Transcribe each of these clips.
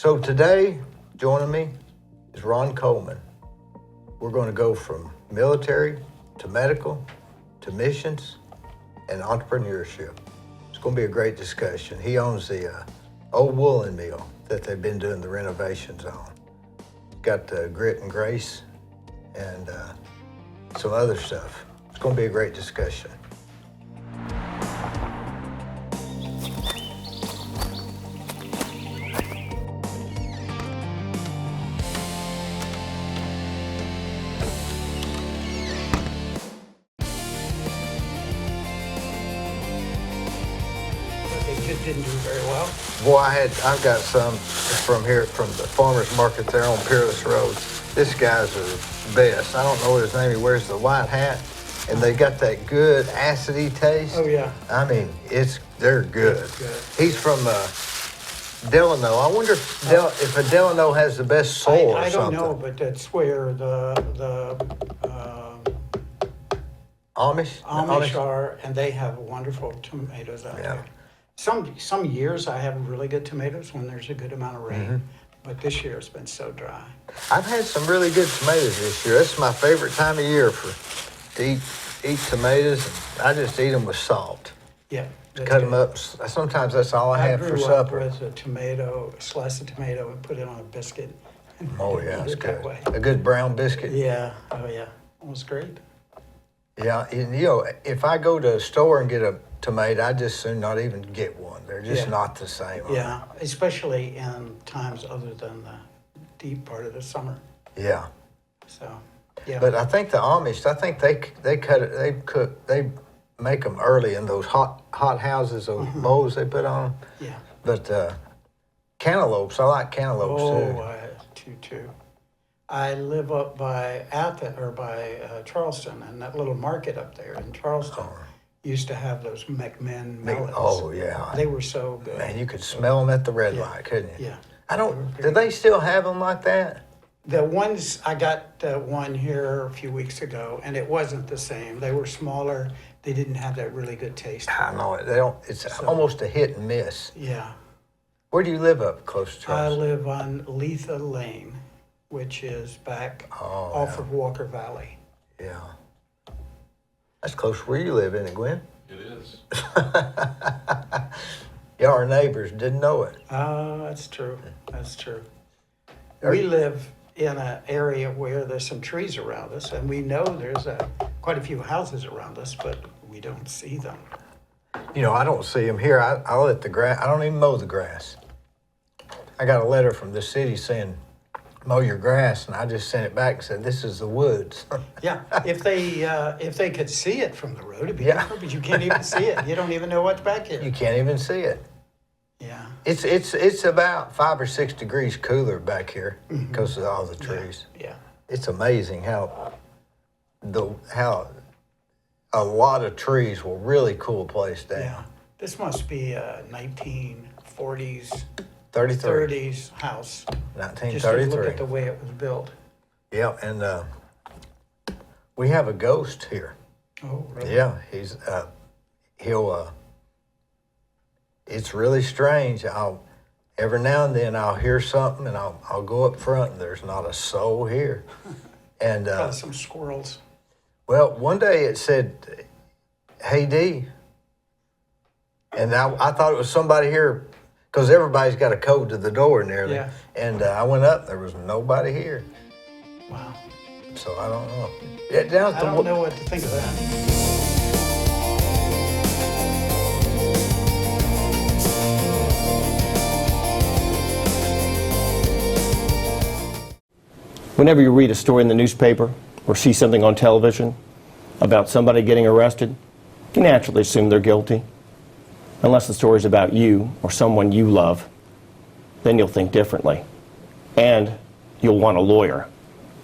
So today, joining me is Ron Coleman. We're going to go from military to medical to missions and entrepreneurship. It's going to be a great discussion. He owns the old woolen mill that they've been doing the renovations on. Got the grit and grace and some other stuff. It's going to be a great discussion. Didn't do very well. Boy, I've got some from the farmer's market there on Peerless Road. This guy's the best. I don't know what his name. He wears the white hat, and they got that good acidy taste. Oh yeah. I mean, they're good. It's good. He's from Delano. I wonder if a Delano has the best soil or I don't something. know, but that's where the Amish are, and they have wonderful tomatoes out there. Some years I have really good tomatoes when there's a good amount of rain, but this year it's been so dry. I've had some really good tomatoes this year. That's my favorite time of year to eat tomatoes. And I just eat them with salt. Yeah. Cut them up. Sometimes that's all I have for supper. I grew up with a slice of tomato, and put it on a biscuit. Oh yeah, eat it's it good. that way. A good brown biscuit. Yeah. Oh yeah. It was great. Yeah, and if I go to a store and get a tomato, I just soon not even get one. They're just not the same. Yeah, especially in times other than the deep part of the summer. Yeah. So, yeah. But I think the Amish, they make them early in those hot houses, those bowls they put on them. Yeah. But cantaloupes, I like cantaloupes too. Oh, I do too. I live up by Charleston, and that little market up there in Charleston used to have those McMinn melons. Oh yeah. They were so good. Man, you could smell them at the red light, couldn't you? Yeah. Do they still have them like that? The ones, I got one here a few weeks ago, and it wasn't the same. They were smaller. They didn't have that really good taste. I know it. They don't. It's almost a hit and miss. Yeah. Where do you live up close to I Charleston? live on Letha Lane, which is back off of Walker Valley. Yeah. That's close to where you live, isn't it, Gwen? It is. Y'all are neighbors, didn't know it. That's true. That's true. We live in an area where there's some trees around us, and we know there's quite a few houses around us, but we don't see them. I don't see them here. I let the grass. I don't even mow the grass. I got a letter from the city saying, mow your grass, and I just sent it back and said, this is the woods. Yeah, if they could see it from the road, it'd be different, but you can't even see it. You don't even know what's back here. You can't even see it. Yeah. It's about 5 or 6 degrees cooler back here because of all the trees. Yeah. It's amazing how a lot of trees will really cool a place down. Yeah. This must be a 1940s, 33. 30s house. 1933. Just to look at the way it was built. Yeah, and we have a ghost here. Oh, really? Yeah, it's really strange. Every now and then I'll hear something and I'll go up front and there's not a soul here. And Probably some squirrels. well, one day it said, "Hey Dee," and I thought it was somebody here because everybody's got a code to the door and everything. Yeah. And I went up, there was nobody here. Wow. So I don't know. Yeah, I don't know what to think of that. Whenever you read a story in the newspaper or see something on television about somebody getting arrested, you naturally assume they're guilty. Unless the story's about you or someone you love, then you'll think differently. And you'll want a lawyer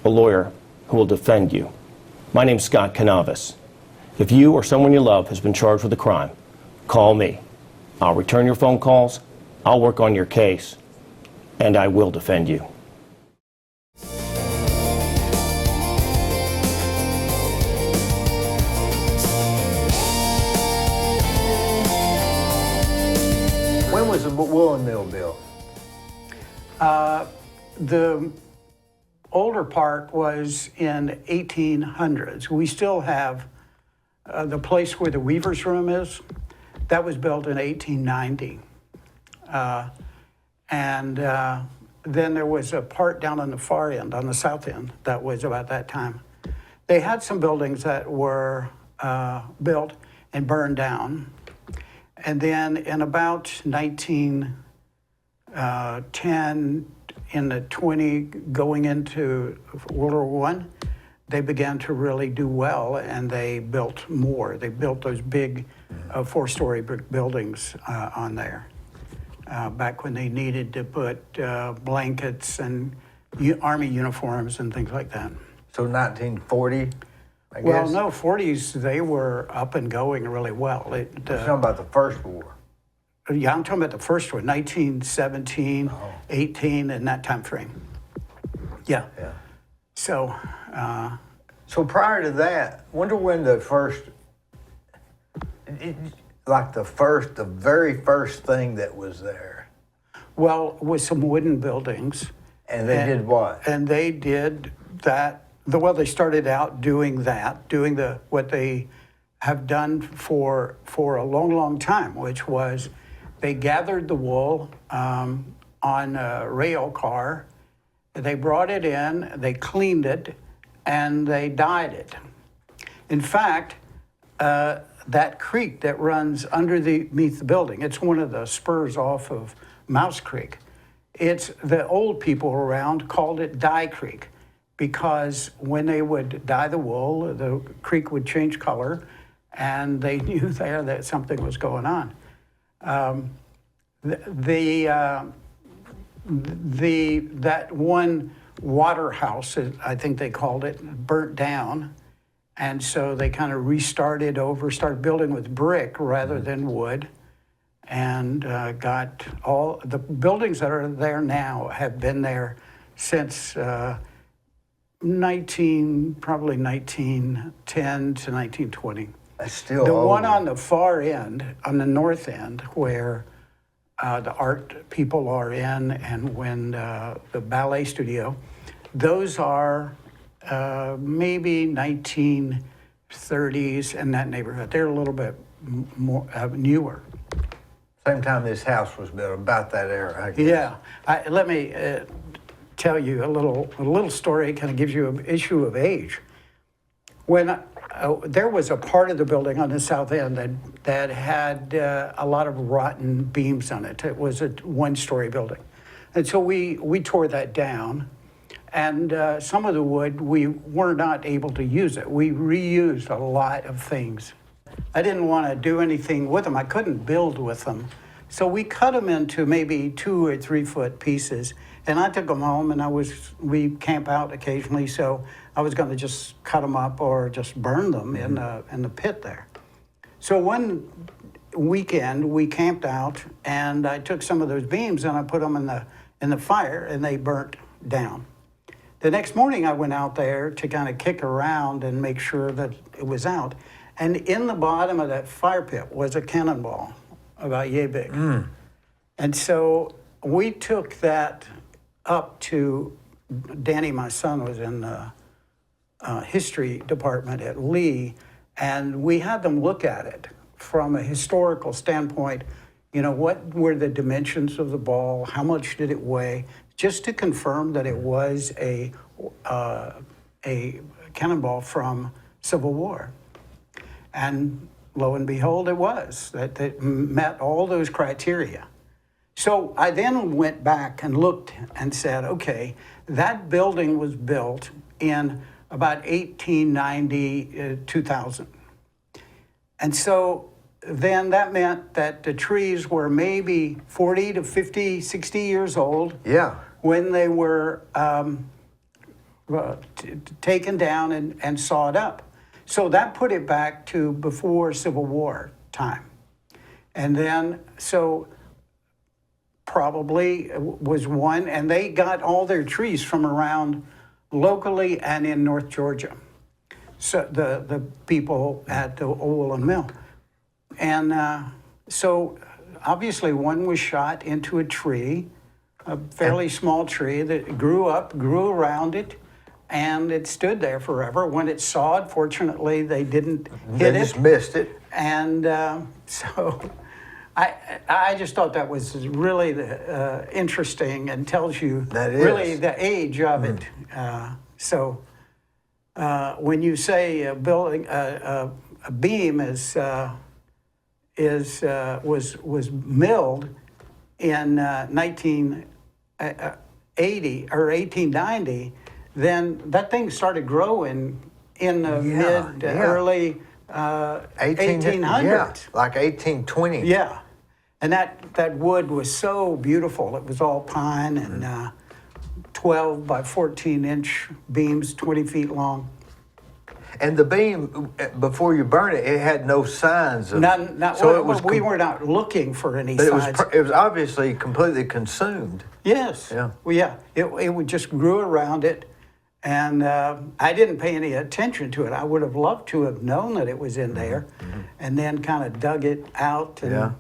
who will defend you. My name's Scott Canavis. If you or someone you love has been charged with a crime, call me. I'll return your phone calls, I'll work on your case, and I will defend you. When was the woolen mill built? The older part was in 1800s. We still have the place where the weaver's room is. That was built in 1890. Then there was a part down on the far end, on the south end, that was about that time. They had some buildings that were built and burned down. And then in about 1910, in the 20, going into World War I, they began to really do well, and they built more. They built those big 4-story brick buildings on there. Back when they needed to put blankets and army uniforms and things like that. So 1940, I Well, guess? no, 40s, they were up and going really well. I'm talking about the First War. Yeah, I'm talking about the first one, 1917, 18, in that time frame. Yeah. Yeah. So, So prior to that, wonder when the first, the very first thing that was there. well, with some wooden buildings. And they did what? And they did that. Well, they started out doing that, doing what they have done for a long, long time, which was they gathered the wool on a rail car. They brought it in, they cleaned it, and they dyed it. In fact, that creek that runs underneath the building, it's one of the spurs off of Mouse Creek. It's the old people around called it Dye Creek because when they would dye the wool, the creek would change color, and they knew there that something was going on. That one water house, I think they called it, burnt down. And so they kind of restarted over, started building with brick rather than wood. And got all the buildings that are there now have been there since probably 1910 to 1920. That's still The old. one on the far end, on the north end, where the art people are in, and when the ballet studio, those are maybe 1930s in that neighborhood. They're a little bit more newer. Same time this house was built, about that era, I guess. Yeah, let me tell you a little story. Kind of gives you an issue of age. When there was a part of the building on the south end that had a lot of rotten beams on it. It was a 1-story building, and so we tore that down. And some of the wood, we were not able to use it. We reused a lot of things. I didn't want to do anything with them. I couldn't build with them. So we cut them into maybe 2 or 3 foot pieces. And I took them home, and we camp out occasionally. So I was going to just cut them up or just burn them in the pit there. So one weekend we camped out, and I took some of those beams and I put them in the fire, and they burnt down. The next morning I went out there to kind of kick around and make sure that it was out. And in the bottom of that fire pit was a cannonball about yay big. And so we took that up to, Danny, my son, was in the history department at Lee, and we had them look at it from a historical standpoint. You know, what were the dimensions of the ball? How much did it weigh? Just to confirm that it was a cannonball from Civil War. And lo and behold, it was. That met all those criteria. So I then went back and looked and said, okay, that building was built in about 1890, 2000. And so then that meant that the trees were maybe 40 to 50, 60 years old. Yeah. When they were taken down and sawed up. So that put it back to before Civil War time. And then, so probably was one, and they got all their trees from around locally and in North Georgia. So the people at the Woolen Mill. And so obviously one was shot into a tree a fairly small tree that grew up, grew around it, and it stood there forever. When it sawed, fortunately, they didn't hit They it. just missed it. And so I just thought that was really interesting and tells you That is. really the age of it. So when you say building a beam was milled in 1980 or 1890, then that thing started growing in the early 1800s. Yeah, like 1820. Yeah, and that wood was so beautiful. It was all pine and 12 by 14 inch beams, 20 feet long. And the beam, before you burn it, it had no signs of. We were not looking for any But signs. it was obviously completely consumed. Yes. Yeah. Well, yeah. It would just grew around it, and I didn't pay any attention to it. I would have loved to have known that it was in there, and then kind of dug it out and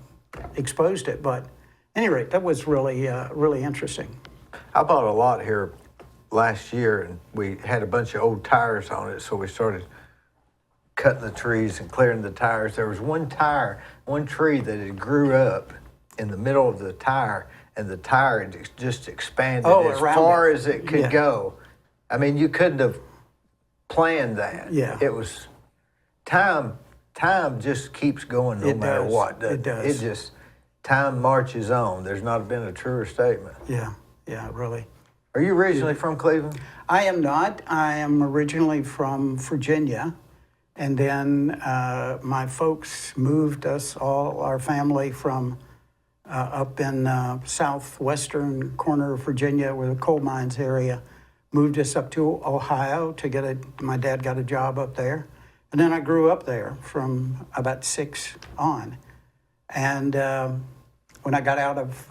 exposed it. But, at any rate, that was really really interesting. I bought a lot here last year, and we had a bunch of old tires on it, so we started cutting the trees and clearing the tires. There was one tree that had grew up in the middle of the tire, and the tire had just expanded as far as it could go. I mean, you couldn't have planned that. Yeah. It was time just keeps going no matter what. It does. It just, time marches on. There's not been a truer statement. Yeah, really. Are you originally from Cleveland? I am not. I am originally from Virginia. And then my folks moved us, all our family, from up in southwestern corner of Virginia, where the coal mines area, moved us up to Ohio to my dad got a job up there. And then I grew up there from about 6 on. And when I got out of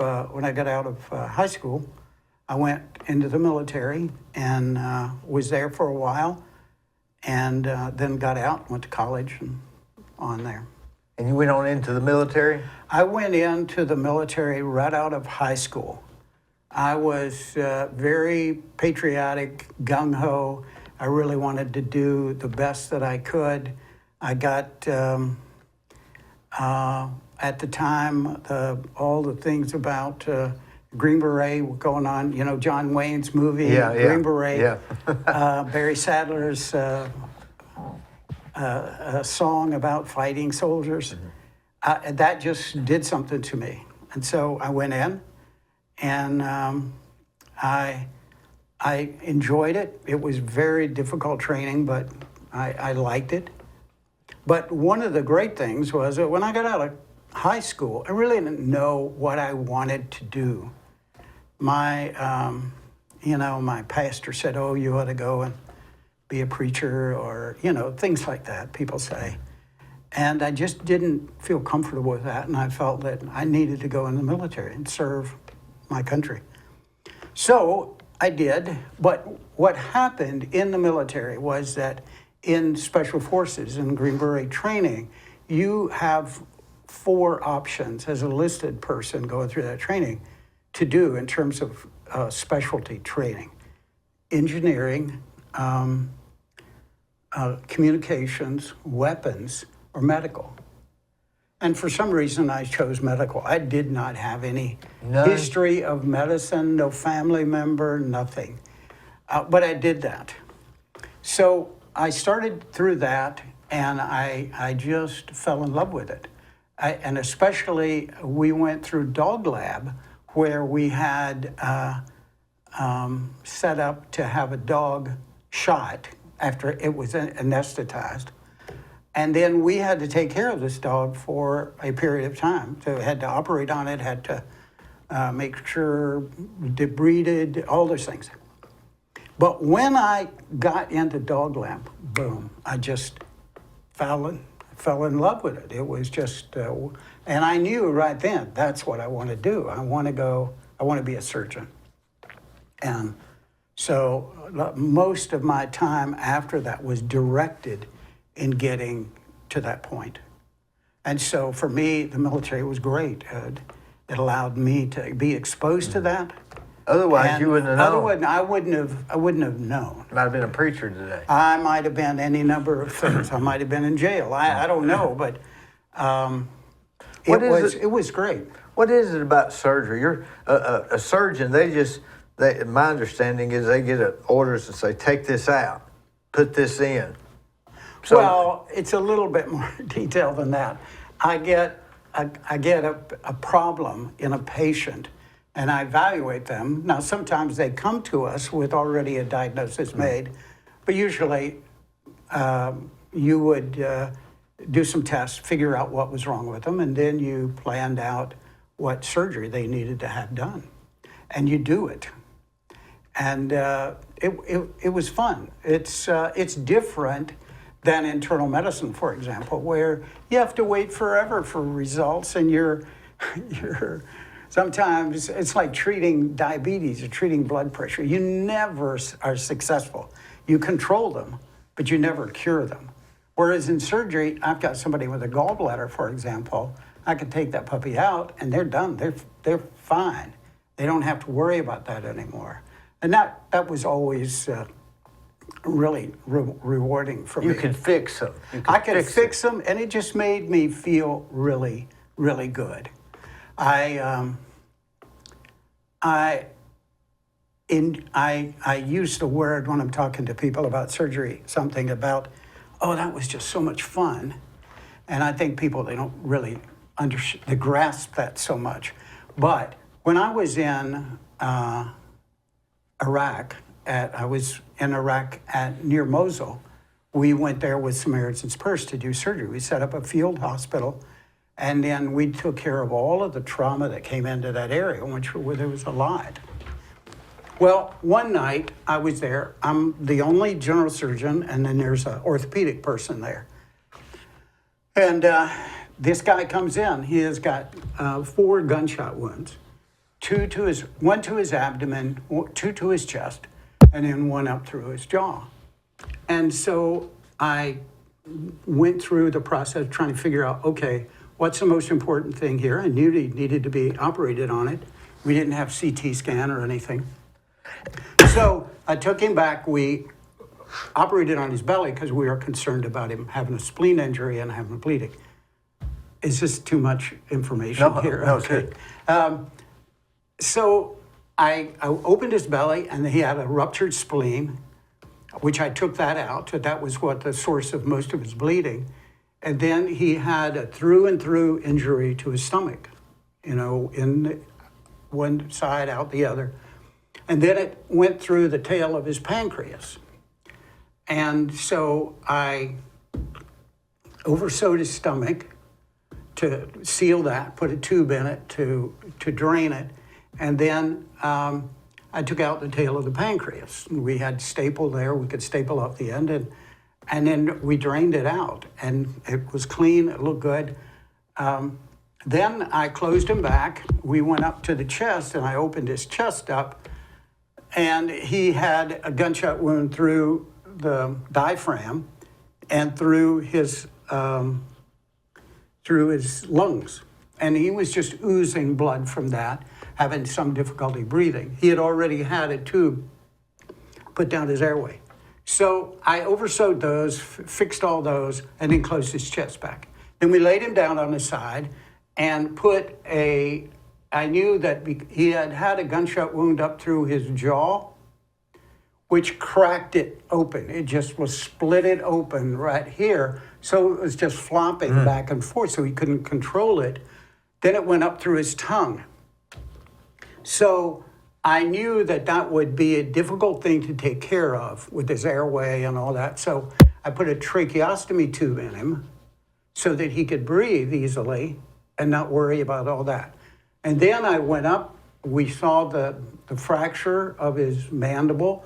high school, I went into the military and was there for a while, and then got out, went to college, and on there. And you went on into the military? I went into the military right out of high school. I was very patriotic, gung-ho. I really wanted to do the best that I could. I got, at the time, all the things about Green Beret were going on, John Wayne's movie, Green Beret, Barry Sadler's a song about fighting soldiers. That just did something to me. And so I went in, and I enjoyed it. It was very difficult training, but I liked it. But one of the great things was that when I got out of high school, I really didn't know what I wanted to do. My pastor said, "Oh, you ought to go and be a preacher," or, things like that, people say. And I just didn't feel comfortable with that, and I felt that I needed to go in the military and serve my country. So I did, but what happened in the military was that in Special Forces and Green Beret training, you have 4 options as a listed person going through that training to do in terms of specialty training: engineering, communications, weapons, or medical. And for some reason, I chose medical. I did not have any history of medicine, no family member, nothing. But I did that. So I started through that, and I just fell in love with it. And especially, we went through Dog Lab, where we had set up to have a dog shot after it was anesthetized. And then we had to take care of this dog for a period of time. So we had to operate on it, had to make sure debrided, all those things. But when I got into Dog Lab, boom, I just fell in love with it. It was just, and I knew right then, that's what I want to do. I want to be a surgeon. And so most of my time after that was directed in getting to that point. And so for me, the military was great. It allowed me to be exposed to that. Otherwise, And you wouldn't have known. otherwise, I wouldn't have known. Might have been a preacher today. I might have been any number of things. I might have been in jail. I don't know, but it was great. What is it about surgery? You're a surgeon. My understanding is they get orders and say, take this out, put this in. So, Well, it's a little bit more detailed than that. I get a problem in a patient, and I evaluate them. Now, sometimes they come to us with already a diagnosis made, but usually you would do some tests, figure out what was wrong with them, and then you planned out what surgery they needed to have done, and you do it. And it was fun. It's different than internal medicine, for example, where you have to wait forever for results, and you're sometimes it's like treating diabetes or treating blood pressure. You never are successful. You control them, but you never cure them. Whereas in surgery, I've got somebody with a gallbladder, for example. I can take that puppy out, and they're done. They're fine. They don't have to worry about that anymore. And that was always really rewarding for me. you could fix them. I could fix them, and it just made me feel really, really good. I use the word when I'm talking to people about surgery, something about, oh, that was just so much fun. And I think people, they don't really they grasp that so much. But when I was in Iraq, near Mosul, we went there with Samaritan's Purse to do surgery. We set up a field hospital, and then we took care of all of the trauma that came into that area, where there was a lot. Well, one night I was there. I'm the only general surgeon, and then there's an orthopedic person there. And this guy comes in. He has got 4 gunshot wounds, one to his abdomen, 2 to his chest, and then 1 up through his jaw. And so I went through the process of trying to figure out, okay, what's the most important thing here? I knew he needed to be operated on it. We didn't have CT scan or anything. So I took him back. We operated on his belly because we were concerned about him having a spleen injury and having bleeding. Is this too much information here? No, okay. good. So I opened his belly, and he had a ruptured spleen, which I took that out. That was what the source of most of his bleeding. And then he had a through and through injury to his stomach, in one side, out the other. And then it went through the tail of his pancreas. And so I oversewed his stomach to seal that, put a tube in it to drain it. And then I took out the tail of the pancreas. We had staple there. We could staple off the end. And then we drained it out. And it was clean. It looked good. Then I closed him back. We went up to the chest, and I opened his chest up. And he had a gunshot wound through the diaphragm and through his lungs. And he was just oozing blood from that, having some difficulty breathing. He had already had a tube put down his airway. So I oversewed those, fixed all those, and then closed his chest back. Then we laid him down on his side and I knew that he had had a gunshot wound up through his jaw, which cracked it open. It just was split it open right here. So it was just flopping back and forth, so he couldn't control it. Then it went up through his tongue. So I knew that would be a difficult thing to take care of with his airway and all that. So I put a tracheostomy tube in him so that he could breathe easily and not worry about all that. And then I went up, we saw the fracture of his mandible,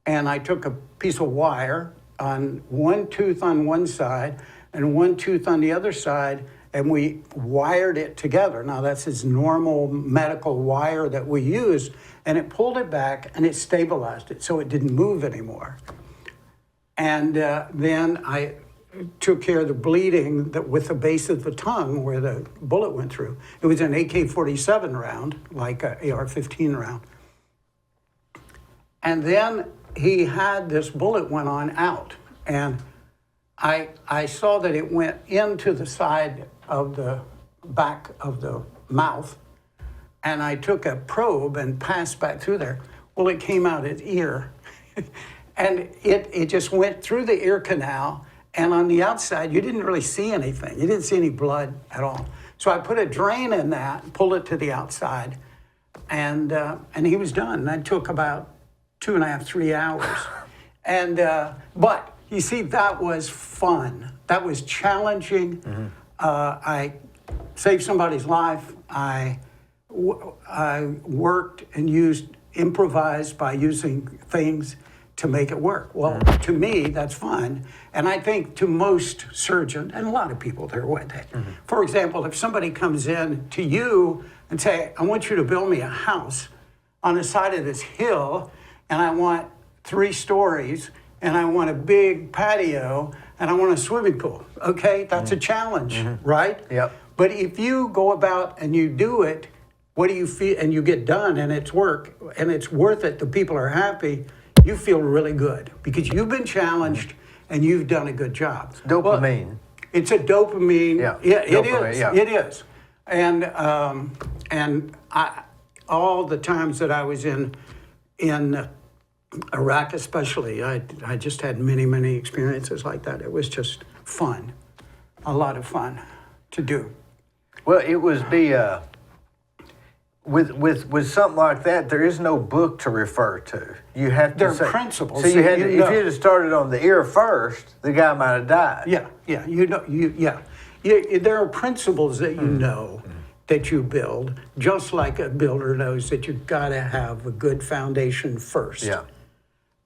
and I took a piece of wire on one tooth on one side and one tooth on the other side, and we wired it together. Now that's his normal medical wire that we use, and it pulled it back and it stabilized it so it didn't move anymore. And then I took care of the bleeding that with the base of the tongue where the bullet went through. It was an AK-47 round, like a AR-15 round. And then he had this bullet went on out, and I saw that it went into the side of the back of the mouth, and I took a probe and passed back through there. Well, it came out his ear, and it just went through the ear canal, and on the outside, you didn't really see anything. You didn't see any blood at all. So I put a drain in that, pulled it to the outside, and he was done. That took about 2.5, 3 hours. And, but you see, that was fun. That was challenging. Mm-hmm. I saved somebody's life. I worked and improvised by using things to make it work. Well, to me, that's fun. And I think to most surgeons, and a lot of people, they're with it. Mm-hmm. For example, if somebody comes in to you and say, I want you to build me a house on the side of this hill, and I want 3 stories, and I want a big patio, and I want a swimming pool. Okay, that's a challenge, right? Yep. But if you go about and you do it, what do you feel? And you get done, and it's work, and it's worth it. The people are happy. You feel really good because you've been challenged and you've done a good job. It's dopamine. Well, it's a dopamine. Yeah, it dopamine, is. yeah. It is. And I, all the times that I was in Iraq, especially, I just had many experiences like that. It was just fun, a lot of fun to do. Well, it was with something like that, there is no book to refer to. You have to There say, are principles. So you had to, know. if you'd have started on the ear first, the guy might have died. Yeah. There are principles that you know that you build, just like a builder knows that you've got to have a good foundation first. Yeah.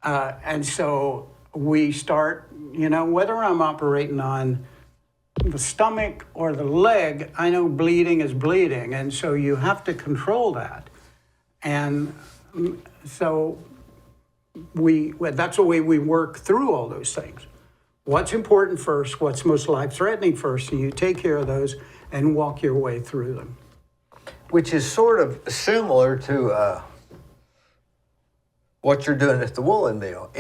And so we start, whether I'm operating on the stomach or the leg, I know bleeding is bleeding, and so you have to control that. And so that's the way we work through all those things. What's important first, what's most life-threatening first, and you take care of those and walk your way through them. Which is sort of similar to what you're doing at the woolen mill.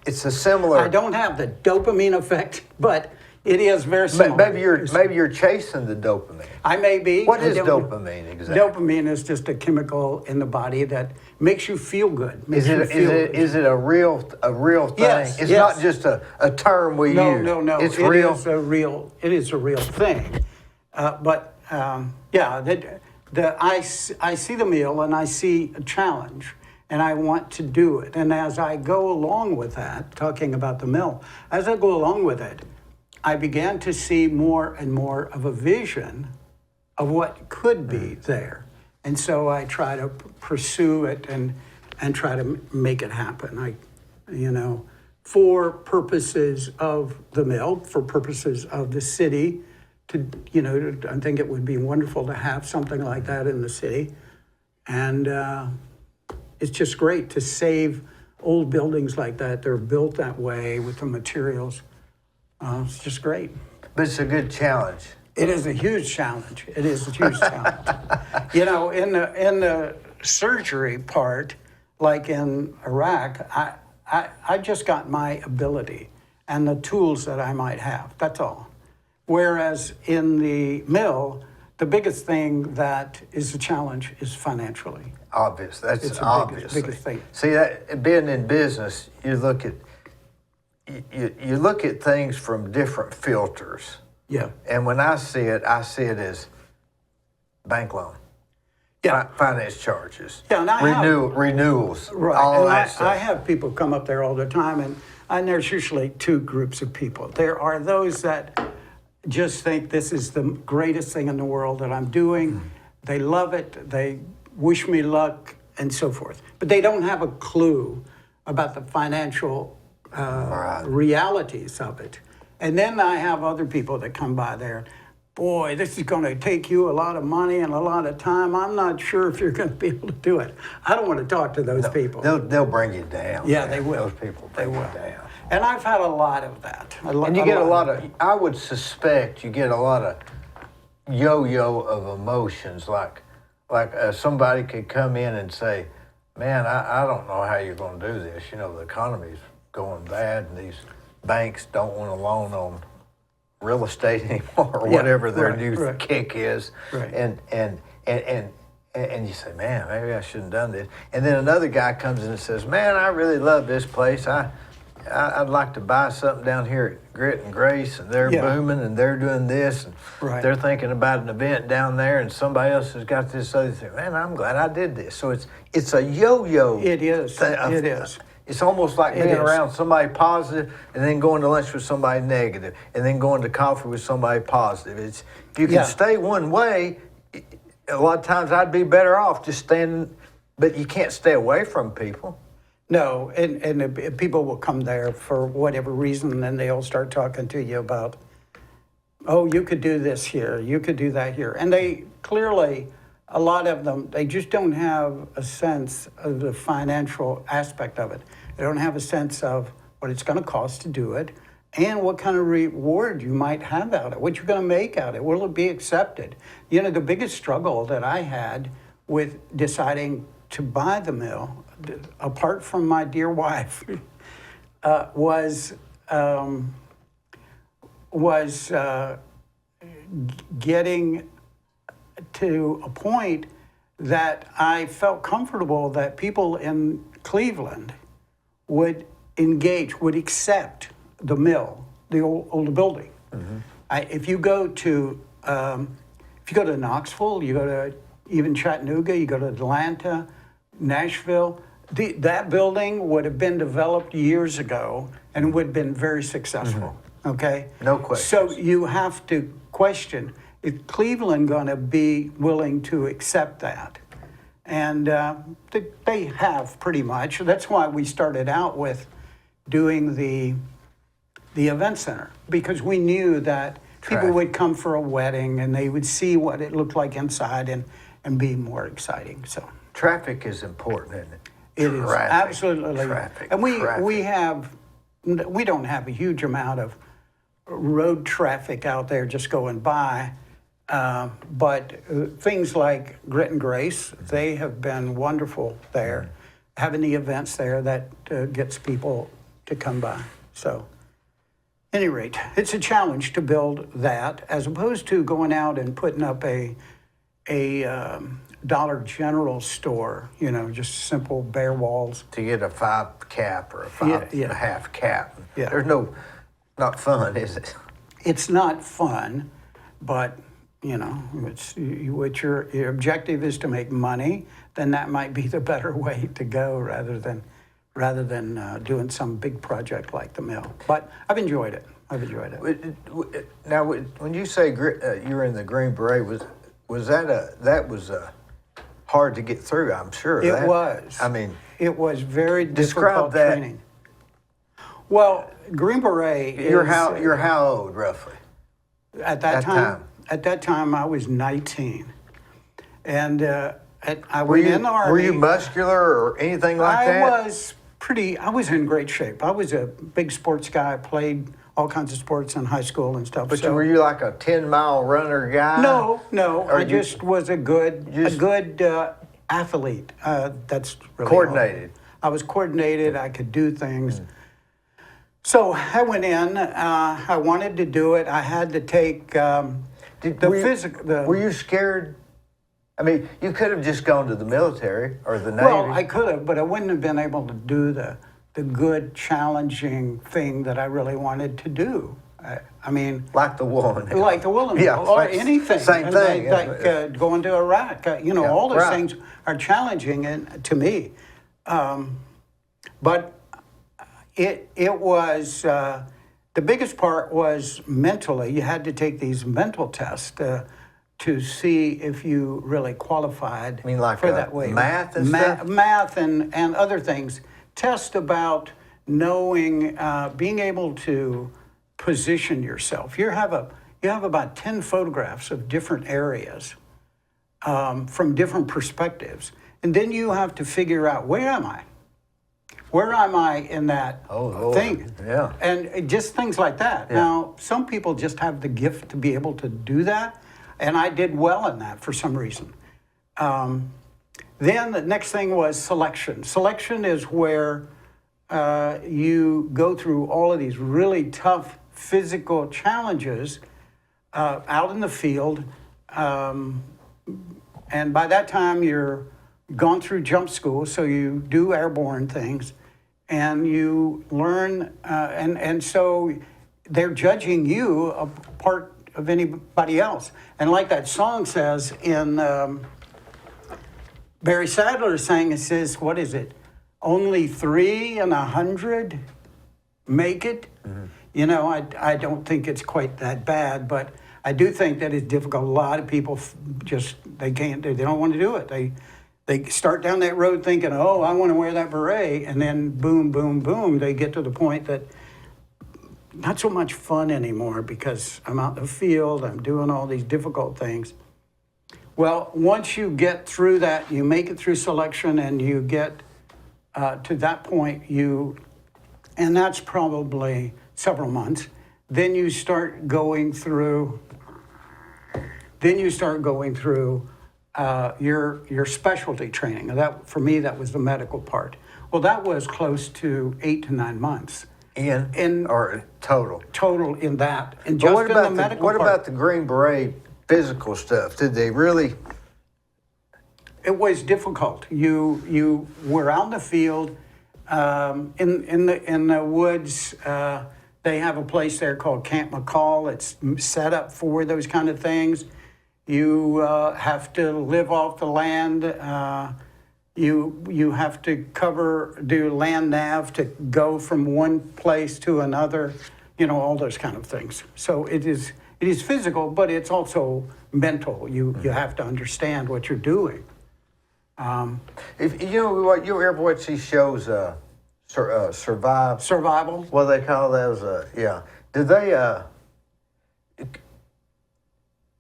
It's a similar. I don't have the dopamine effect, but it is very similar. Maybe you're chasing the dopamine. I may be. What is dopamine exactly? Dopamine is just a chemical in the body that makes you feel good. Is it a real thing? Yes, It's yes. not just a term we use. No. It's real. It is a real thing. I see the meal and I see a challenge and I want to do it. And as I go along with that, talking about the mill, as I go along with it, I began to see more and more of a vision of what could be there. And so I try to pursue it and try to make it happen. For purposes of the mill, for purposes of the city, I think it would be wonderful to have something like that in the city. And it's just great to save old buildings like that. They're built that way with the materials. It's just great. But it's a good challenge. It is a huge challenge. It is a huge challenge. In the surgery part, like in Iraq, I just got my ability and the tools that I might have. That's all. Whereas in the mill, the biggest thing that is a challenge is financially. Obvious. That's It's the obvious. biggest thing. See, that being in business, you look at things from different filters. Yeah. And when I see it as bank loan. Yeah. Finance charges. Yeah, and I have- renewals. Right. All and that stuff. I have people come up there all the time, and there's usually 2 groups of people. There are those that just think this is the greatest thing in the world that I'm doing. They love it. They wish me luck and so forth. But they don't have a clue about the financial realities of it. And then I have other people that come by there. Boy, this is going to take you a lot of money and a lot of time. I'm not sure if you're going to be able to do it. I don't want to talk to those people. They'll bring you down. Yeah, man. they will. Those people bring you down. And I've had a lot of that. And you get a lot of, I would suspect you get a lot of yo-yo of emotions, like somebody could come in and say, man, I don't know how you're going to do this. You know, the economy's going bad and these banks don't want to loan on real estate anymore or whatever their new kick is. Right. And you say, man, maybe I shouldn't have done this. And then another guy comes in and says, man, I really love this place. I'd like to buy something down here at Grit and Grace, and they're booming, and they're doing this, and they're thinking about an event down there, and somebody else has got this other thing. Man, I'm glad I did this. So it's a yo-yo. It is. It is. It's almost like being around somebody positive, and then going to lunch with somebody negative, and then going to coffee with somebody positive. It's if you can stay one way. A lot of times I'd be better off just standing, but you can't stay away from people. No, and people will come there for whatever reason, and then they'll start talking to you about, oh, you could do this here, you could do that here. And they clearly, a lot of them, they just don't have a sense of the financial aspect of it. They don't have a sense of what it's going to cost to do it and what kind of reward you might have out of it, what you're going to make out of it, will it be accepted? You know, the biggest struggle that I had with deciding to buy the mill, apart from my dear wife, was getting to a point that I felt comfortable that people in Cleveland would engage, would accept the mill, the old building. Mm-hmm. If you go to Knoxville, you go to even Chattanooga, you go to Atlanta, Nashville, that building would have been developed years ago and would have been very successful. Mm-hmm. Okay? No question. So you have to question, is Cleveland going to be willing to accept that? And they have pretty much. That's why we started out with doing the event center, because we knew that people would come for a wedding and they would see what it looked like inside and be more exciting. So traffic is important, isn't it? It is absolutely. Traffic. And we don't have a huge amount of road traffic out there just going by. But things like Grit and Grace, they have been wonderful there, having the events there that gets people to come by. So, at any rate, it's a challenge to build that, as opposed to going out and putting up a Dollar General store, you know, just simple bare walls. To get a 5 cap or a 5.5 cap. Yeah. There's not fun, is it? It's not fun, but you know, what your objective is to make money, then that might be the better way to go rather than doing some big project like the mill. But I've enjoyed it. Now, when you say you were in the Green Beret, was that hard to get through? I'm sure it was. I mean, it was very describe difficult that. training. Well, Green Beret. You're how old roughly? At that time. At that time, I was 19, and I went in the Army. Were you muscular or anything like that? I was in great shape. I was a big sports guy. I played all kinds of sports in high school and stuff. But were you like a 10-mile runner guy? No. I just was a good athlete. That's really coordinated. I was coordinated. I could do things. So I went in. I wanted to do it. I had to take Were you scared? I mean, you could have just gone to the military or the Navy. Well, I could have, but I wouldn't have been able to do the good, challenging thing that I really wanted to do. I mean, like the Woolen Hill. Like the Woolen Hill, or anything. Same thing. Like going to Iraq. All those things are challenging to me. But it was, the biggest part was mentally. You had to take these mental tests to see if you really qualified for that way. Math and stuff? Math and other things. Test about knowing, being able to position yourself. You have about 10 photographs of different areas from different perspectives. And then you have to figure out, where am I? Where am I in that Lord. thing? Yeah. And just things like that. Yeah. Now, some people just have the gift to be able to do that, and I did well in that for some reason. Then the next thing was selection. Selection is where you go through all of these really tough physical challenges out in the field. And by that time, you're gone through jump school, so you do airborne things, and you learn, and so they're judging you a part of anybody else. And like that song says in Barry Sadler saying, it says, what is it? Only 3 in 100 make it. Mm-hmm. You know, I don't think it's quite that bad, but I do think that it's difficult. A lot of people they don't want to do it. They start down that road thinking, oh, I want to wear that beret, and then boom, boom, boom, they get to the point that not so much fun anymore because I'm out in the field, I'm doing all these difficult things. Well, once you get through that, you make it through selection and you get to that point, and that's probably several months, then you start going through your specialty training. That, for me, that was the medical part. Well, that was close to 8 to 9 months. Or total? Total in that. And just in the medical part. What about the Green Beret physical stuff? Did they really? It was difficult. You were out in the field, in the woods. They have a place there called Camp McCall. It's set up for those kind of things. You have to live off the land. You have to do land nav to go from one place to another. You know, all those kind of things. So it is physical, but it's also mental. You have to understand what you're doing. If you know what you ever watch these shows, Survival. Well, they call those. Yeah. Do they?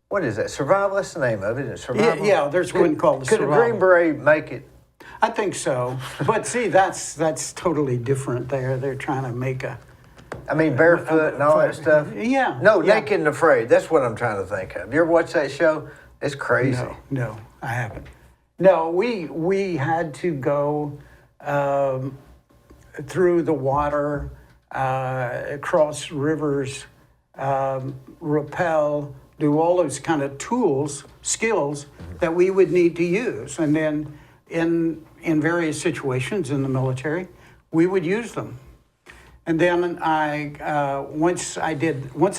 What is that? Survival. That's the name of it. Isn't it? Survival. Yeah. There's one called Could Survival. a Green Beret make it? I think so. But see, that's totally different. They're trying to make a. I mean, barefoot and all that stuff. Yeah. No, yeah. Naked and Afraid. That's what I'm trying to think of. You ever watch that show? It's crazy. No, I haven't. No, we had to go through the water, across rivers, rappel, do all those kind of skills that we would need to use. And then in various situations in the military, we would use them. And then once I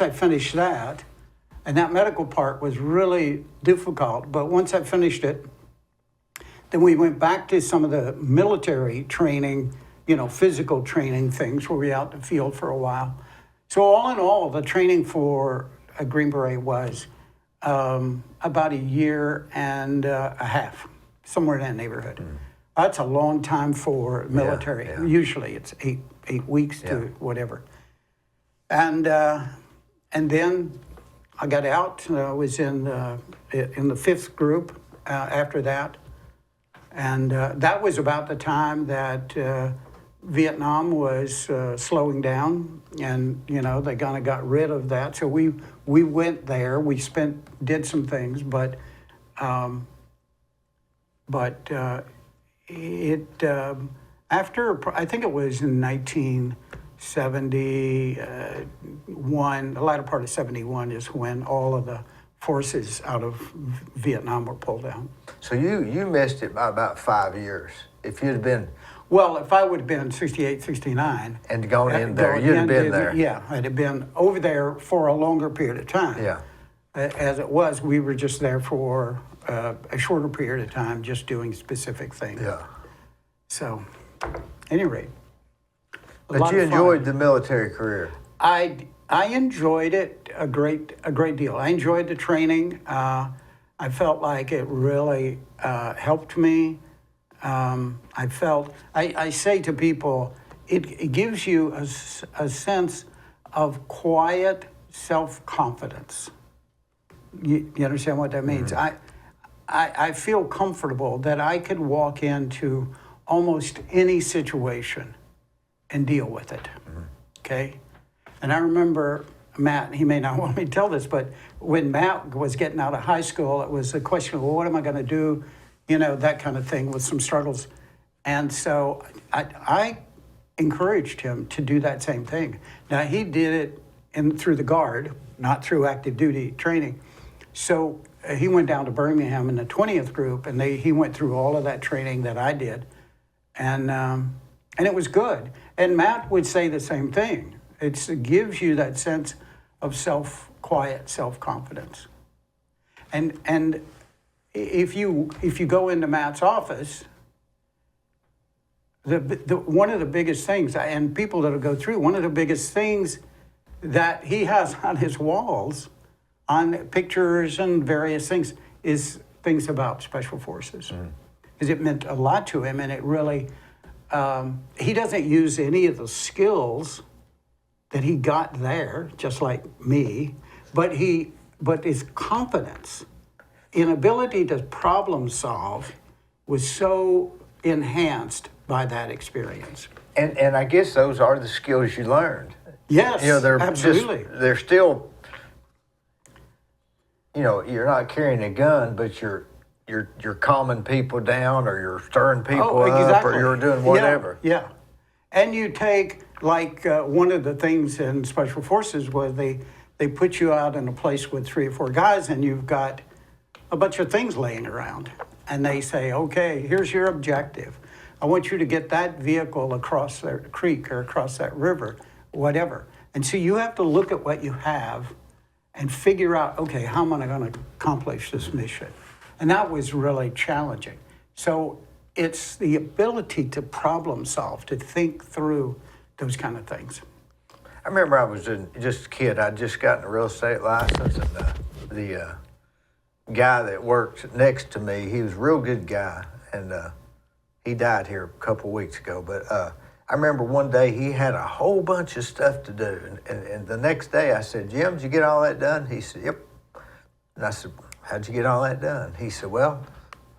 finished that, and that medical part was really difficult, but once I finished it, then we went back to some of the military training, physical training things where we were out in the field for a while. So all in all, the training for a Green Beret was about a year and a half, somewhere in that neighborhood. Mm. That's a long time for military. Yeah. Usually it's eight weeks to whatever. And then I got out. I was in the 5th group after that. And that was about the time that Vietnam was slowing down, and they kind of got rid of that. So we went there. We did some things, but after I think it was in 1971, the latter part of 71 is when all of the forces out of Vietnam were pulled out. So you missed it by about 5 years. If you'd have been... Well, if I would have been 68, 69... And gone in there, you'd have been there. Yeah, I'd have been over there for a longer period of time. Yeah. As it was, we were just there for a shorter period of time, just doing specific things. Yeah. So, at any rate. But you enjoyed the military career. I enjoyed it a great deal. I enjoyed the training. I felt like it really helped me. I say to people, it gives you a sense of quiet self-confidence. You understand what that means? Mm-hmm. I feel comfortable that I could walk into almost any situation and deal with it. Okay? And I remember Matt, he may not want me to tell this, but when Matt was getting out of high school, it was a question of, well, what am I going to do? You know, that kind of thing with some struggles. And so I encouraged him to do that same thing. Now, he did it through the Guard, not through active duty training. So he went down to Birmingham in the 20th group, and he went through all of that training that I did. And it was good. And Matt would say the same thing. It gives you that sense of quiet self-confidence. And if you go into Matt's office, one of the biggest things, and people that'll go through, one of the biggest things that he has on his walls, on pictures and various things, is things about Special Forces. Because it meant a lot to him, and it really, he doesn't use any of the skills that he got there, just like me, but his confidence in ability to problem solve was so enhanced by that experience. And I guess those are the skills you learned. Yes, You know, they're absolutely. they're still, you know, you're not carrying a gun, but you're calming people down, or you're stirring people up, or you're doing whatever. Yeah. And you take, like, one of the things in Special Forces was they put you out in a place with 3 or 4 guys, and you've got a bunch of things laying around. And they say, okay, here's your objective. I want you to get that vehicle across that creek or across that river, whatever. And so you have to look at what you have and figure out, okay, how am I going to accomplish this mission? And that was really challenging. So it's the ability to problem solve, to think through those kind of things. I remember I was just a kid. I'd just gotten a real estate license, and the guy that worked next to me, he was a real good guy, and he died here a couple weeks ago. But I remember one day he had a whole bunch of stuff to do, and the next day I said, "Jim, did you get all that done?" He said, "Yep." And I said, "How'd you get all that done?" He said, "Well,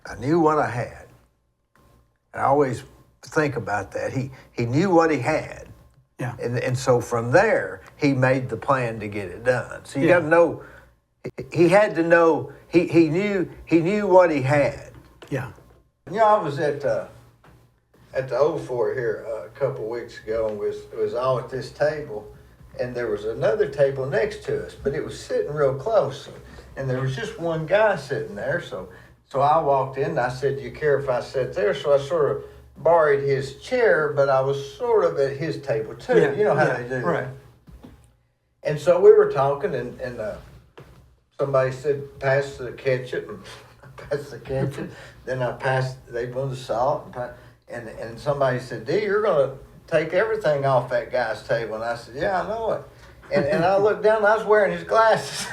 I knew what I had." And I always think about that. He knew what he had. Yeah. And so from there, he made the plan to get it done. So you got to know, he had to know, he knew what he had. Yeah. You know, I was at the Old Fort here a couple weeks ago, and was all at this table, and there was another table next to us, but it was sitting real close, and there was just one guy sitting there. So I walked in, and I said, "Do you care if I sit there?" So I sort of borrowed his chair, but I was sort of at his table too. Yeah, you know how they do. Right. And so we were talking, and somebody said, "Pass the ketchup," and I passed the ketchup. Then I passed, they wanted the salt, and somebody said, "Dee, you're going to take everything off that guy's table." And I said, "Yeah, I know it." And I looked down, and I was wearing his glasses.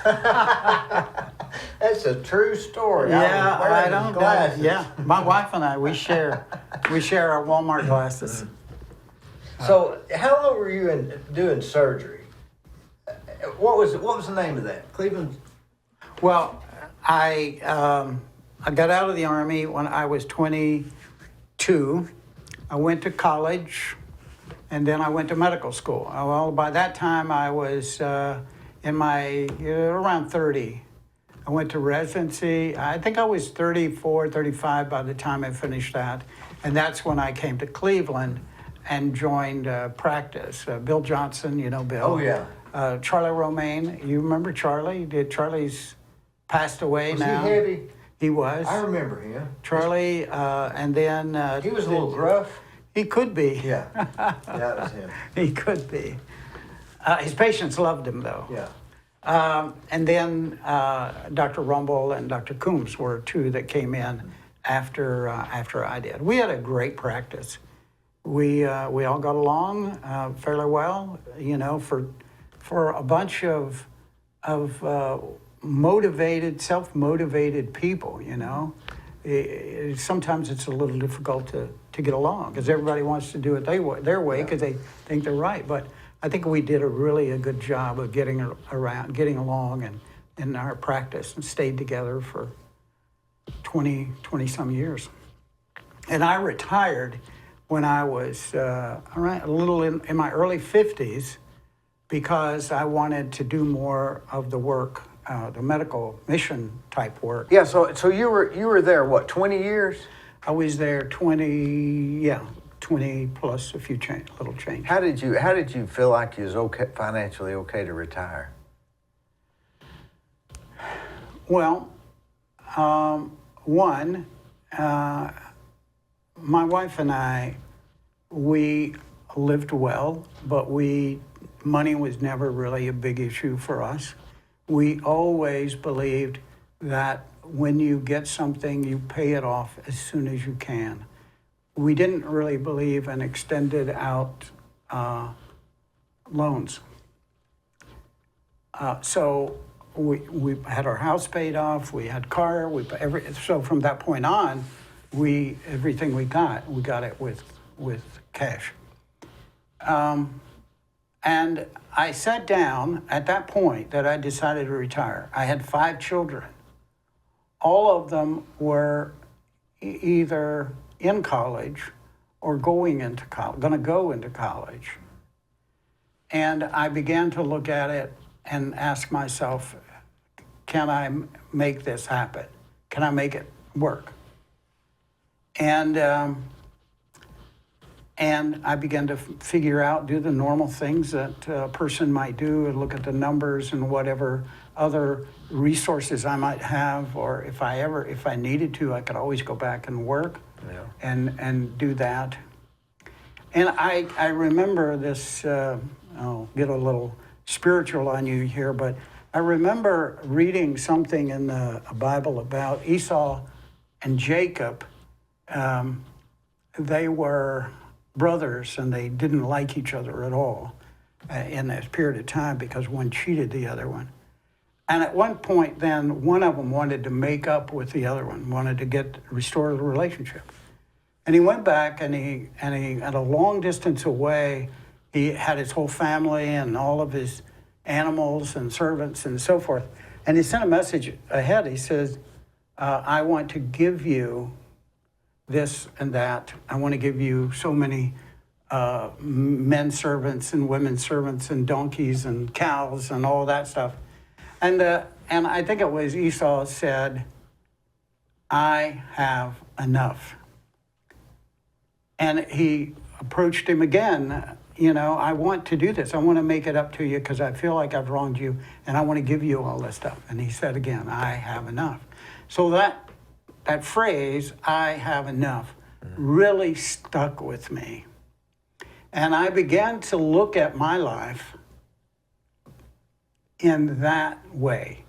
That's a true story. Yeah, I don't doubt it. Glasses. Yeah, my wife and I, we share our Walmart glasses. So, how long were you doing surgery? What was the name of that? Cleveland. Well, I got out of the Army when I was 22. I went to college, and then I went to medical school. Well, by that time, I was in my around 30. I went to residency. I think I was 34, 35 by the time I finished that. And that's when I came to Cleveland and joined practice. Bill Johnson, you know Bill. Oh, yeah. Charlie Romaine, you remember Charlie? Charlie's passed away now. Was he heavy? He was. I remember him. Charlie, and then... he was a little gruff. He could be. Yeah, that was him. He could be. His patients loved him, though. Yeah. And then Dr. Rumble and Dr. Coombs were 2 that came in after I did. We had a great practice. We all got along fairly well, you know, for a bunch of motivated, self-motivated people, you know. Sometimes it's a little difficult to get along because everybody wants to do it their way because they think they're right. But I think we did a good job of getting along and in our practice, and stayed together for 20 some years. And I retired when I was a little in my early 50s, because I wanted to do more of the work, the medical mission type work. Yeah, so you were there, what, 20 years? I was there 20 plus a few little change. How did you feel like you was financially okay to retire? Well, one, my wife and I, we lived well, but money was never really a big issue for us. We always believed that when you get something, you pay it off as soon as you can. We didn't really believe in extended out loans. So we had our house paid off, we had car, so from that point on, everything we got it with cash. And I sat down at that point that I decided to retire. I had 5 children. All of them were either in college or going to go into college. And I began to look at it and ask myself, can I make this happen? Can I make it work? And I began to figure out, do the normal things that a person might do, and look at the numbers and whatever other resources I might have, or if I needed to, I could always go back and work and do that. And I remember this, I'll get a little spiritual on you here, but I remember reading something in the Bible about Esau and Jacob. They were brothers, and they didn't like each other at all in that period of time because one cheated the other one. And at one point then, one of them wanted to make up with the other one, wanted to restore the relationship. And he went back and he at a long distance away, he had his whole family and all of his animals and servants and so forth. And he sent a message ahead. He says, I want to give you this and that. I want to give you so many men servants and women servants and donkeys and cows and all that stuff. And I think it was Esau said, I have enough. And he approached him again, I want to do this. I want to make it up to you because I feel like I've wronged you and I want to give you all this stuff. And he said again, I have enough. So that phrase, I have enough, really stuck with me. And I began to look at my life in that way.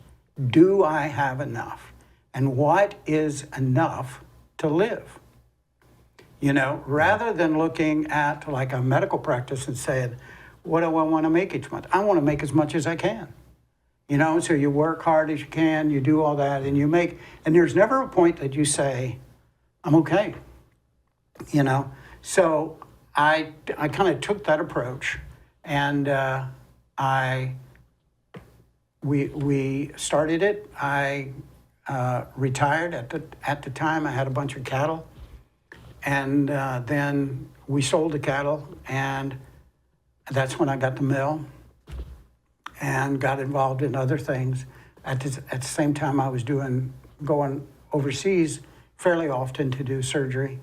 Do I have enough? And what is enough to live? Rather than looking at like a medical practice and saying, what do I want to make each month? I want to make as much as I can. So you work hard as you can, you do all that, and and there's never a point that you say, I'm okay. So I kind of took that approach, and we started it. I retired at the time. I had a bunch of cattle, and then we sold the cattle, and that's when I got the mill and got involved in other things. At the same time, I was going overseas fairly often to do surgery.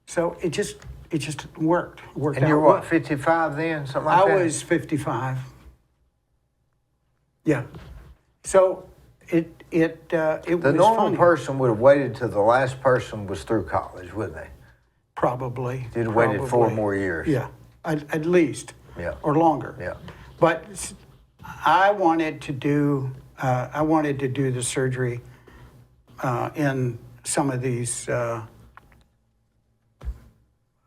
So it just worked And out you're well. what, 55 then, something like that? I was 55. Yeah. So it was The normal funny. person would have waited till the last person was through college, wouldn't they? Probably. You'd have waited 4 more years. Yeah, at least. Yeah. Or longer. Yeah. But I wanted to do the surgery in some of these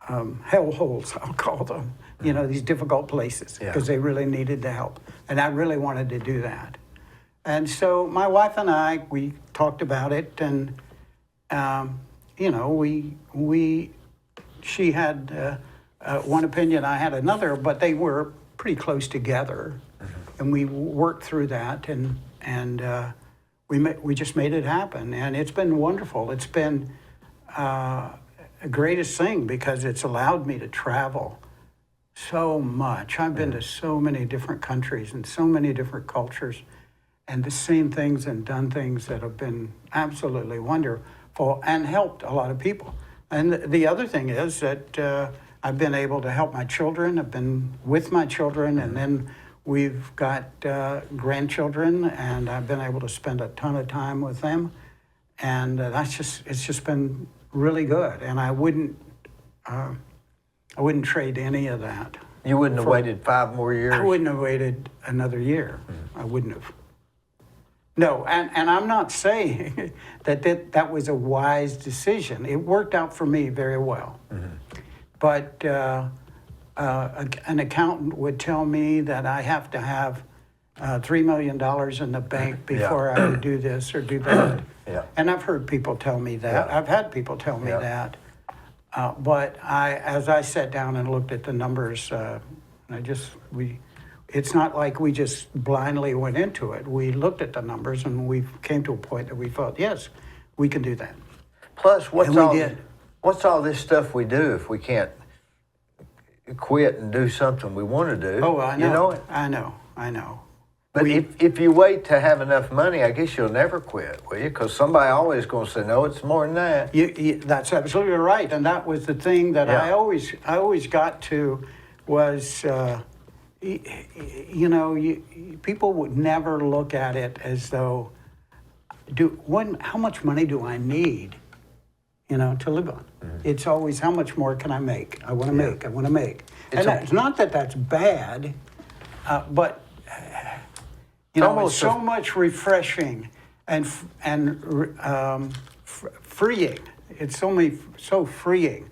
hellholes, I'll call them. These difficult places, because they really needed the help, and I really wanted to do that. And so my wife and I, we talked about it, and she had one opinion, I had another, but they were pretty close together, and we worked through that, and we just made it happen, and it's been wonderful. It's been greatest thing because it's allowed me to travel so much. I've been to so many different countries and so many different cultures and seen things and done things that have been absolutely wonderful and helped a lot of people. And the other thing is that I've been able to help my children. I've been with my children, and then we've got grandchildren, and I've been able to spend a ton of time with them. And it's just been really good. And I wouldn't trade any of that. You wouldn't have waited 5 more years? I wouldn't have waited another year. I wouldn't have. No, and I'm not saying that was a wise decision. It worked out for me very well. But an accountant would tell me that I have to have $3 million in the bank before I would do this or do that. And I've heard people tell me that. I've had people tell me that. But as I sat down and looked at the numbers, it's not like we just blindly went into it. We looked at the numbers and we came to a point that we thought, yes, we can do that. Plus, And we did. what's all this stuff we do if we can't quit and do something we want to do? Oh, I know. You know it? I know. But if you wait to have enough money, I guess you'll never quit, will you? Because somebody always going to say, no, it's more than that. That's absolutely right. And that was the thing that I always got to was, people would never look at it as though, how much money do I need, to live on? It's always, how much more can I make? I want to make, I want to make. It's not that that's bad, but it's so much refreshing and freeing. It's so freeing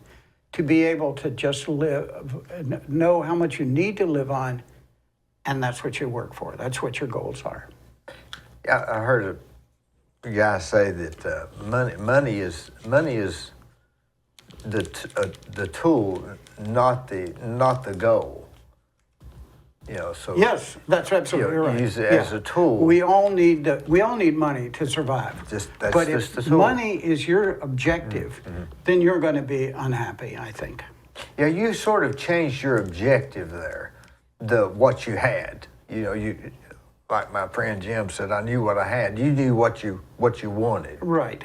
to be able to just live, know how much you need to live on, and that's what you work for. That's what your goals are. Yeah, I heard a guy say that money is the tool, not the goal. So yes, that's absolutely right. Use it as a tool. We all need money to survive. But just the if tool. money is your objective, then you're going to be unhappy, I think. Yeah, you sort of changed your objective there, what you had. You like my friend Jim said, I knew what I had. You knew what you wanted. Right.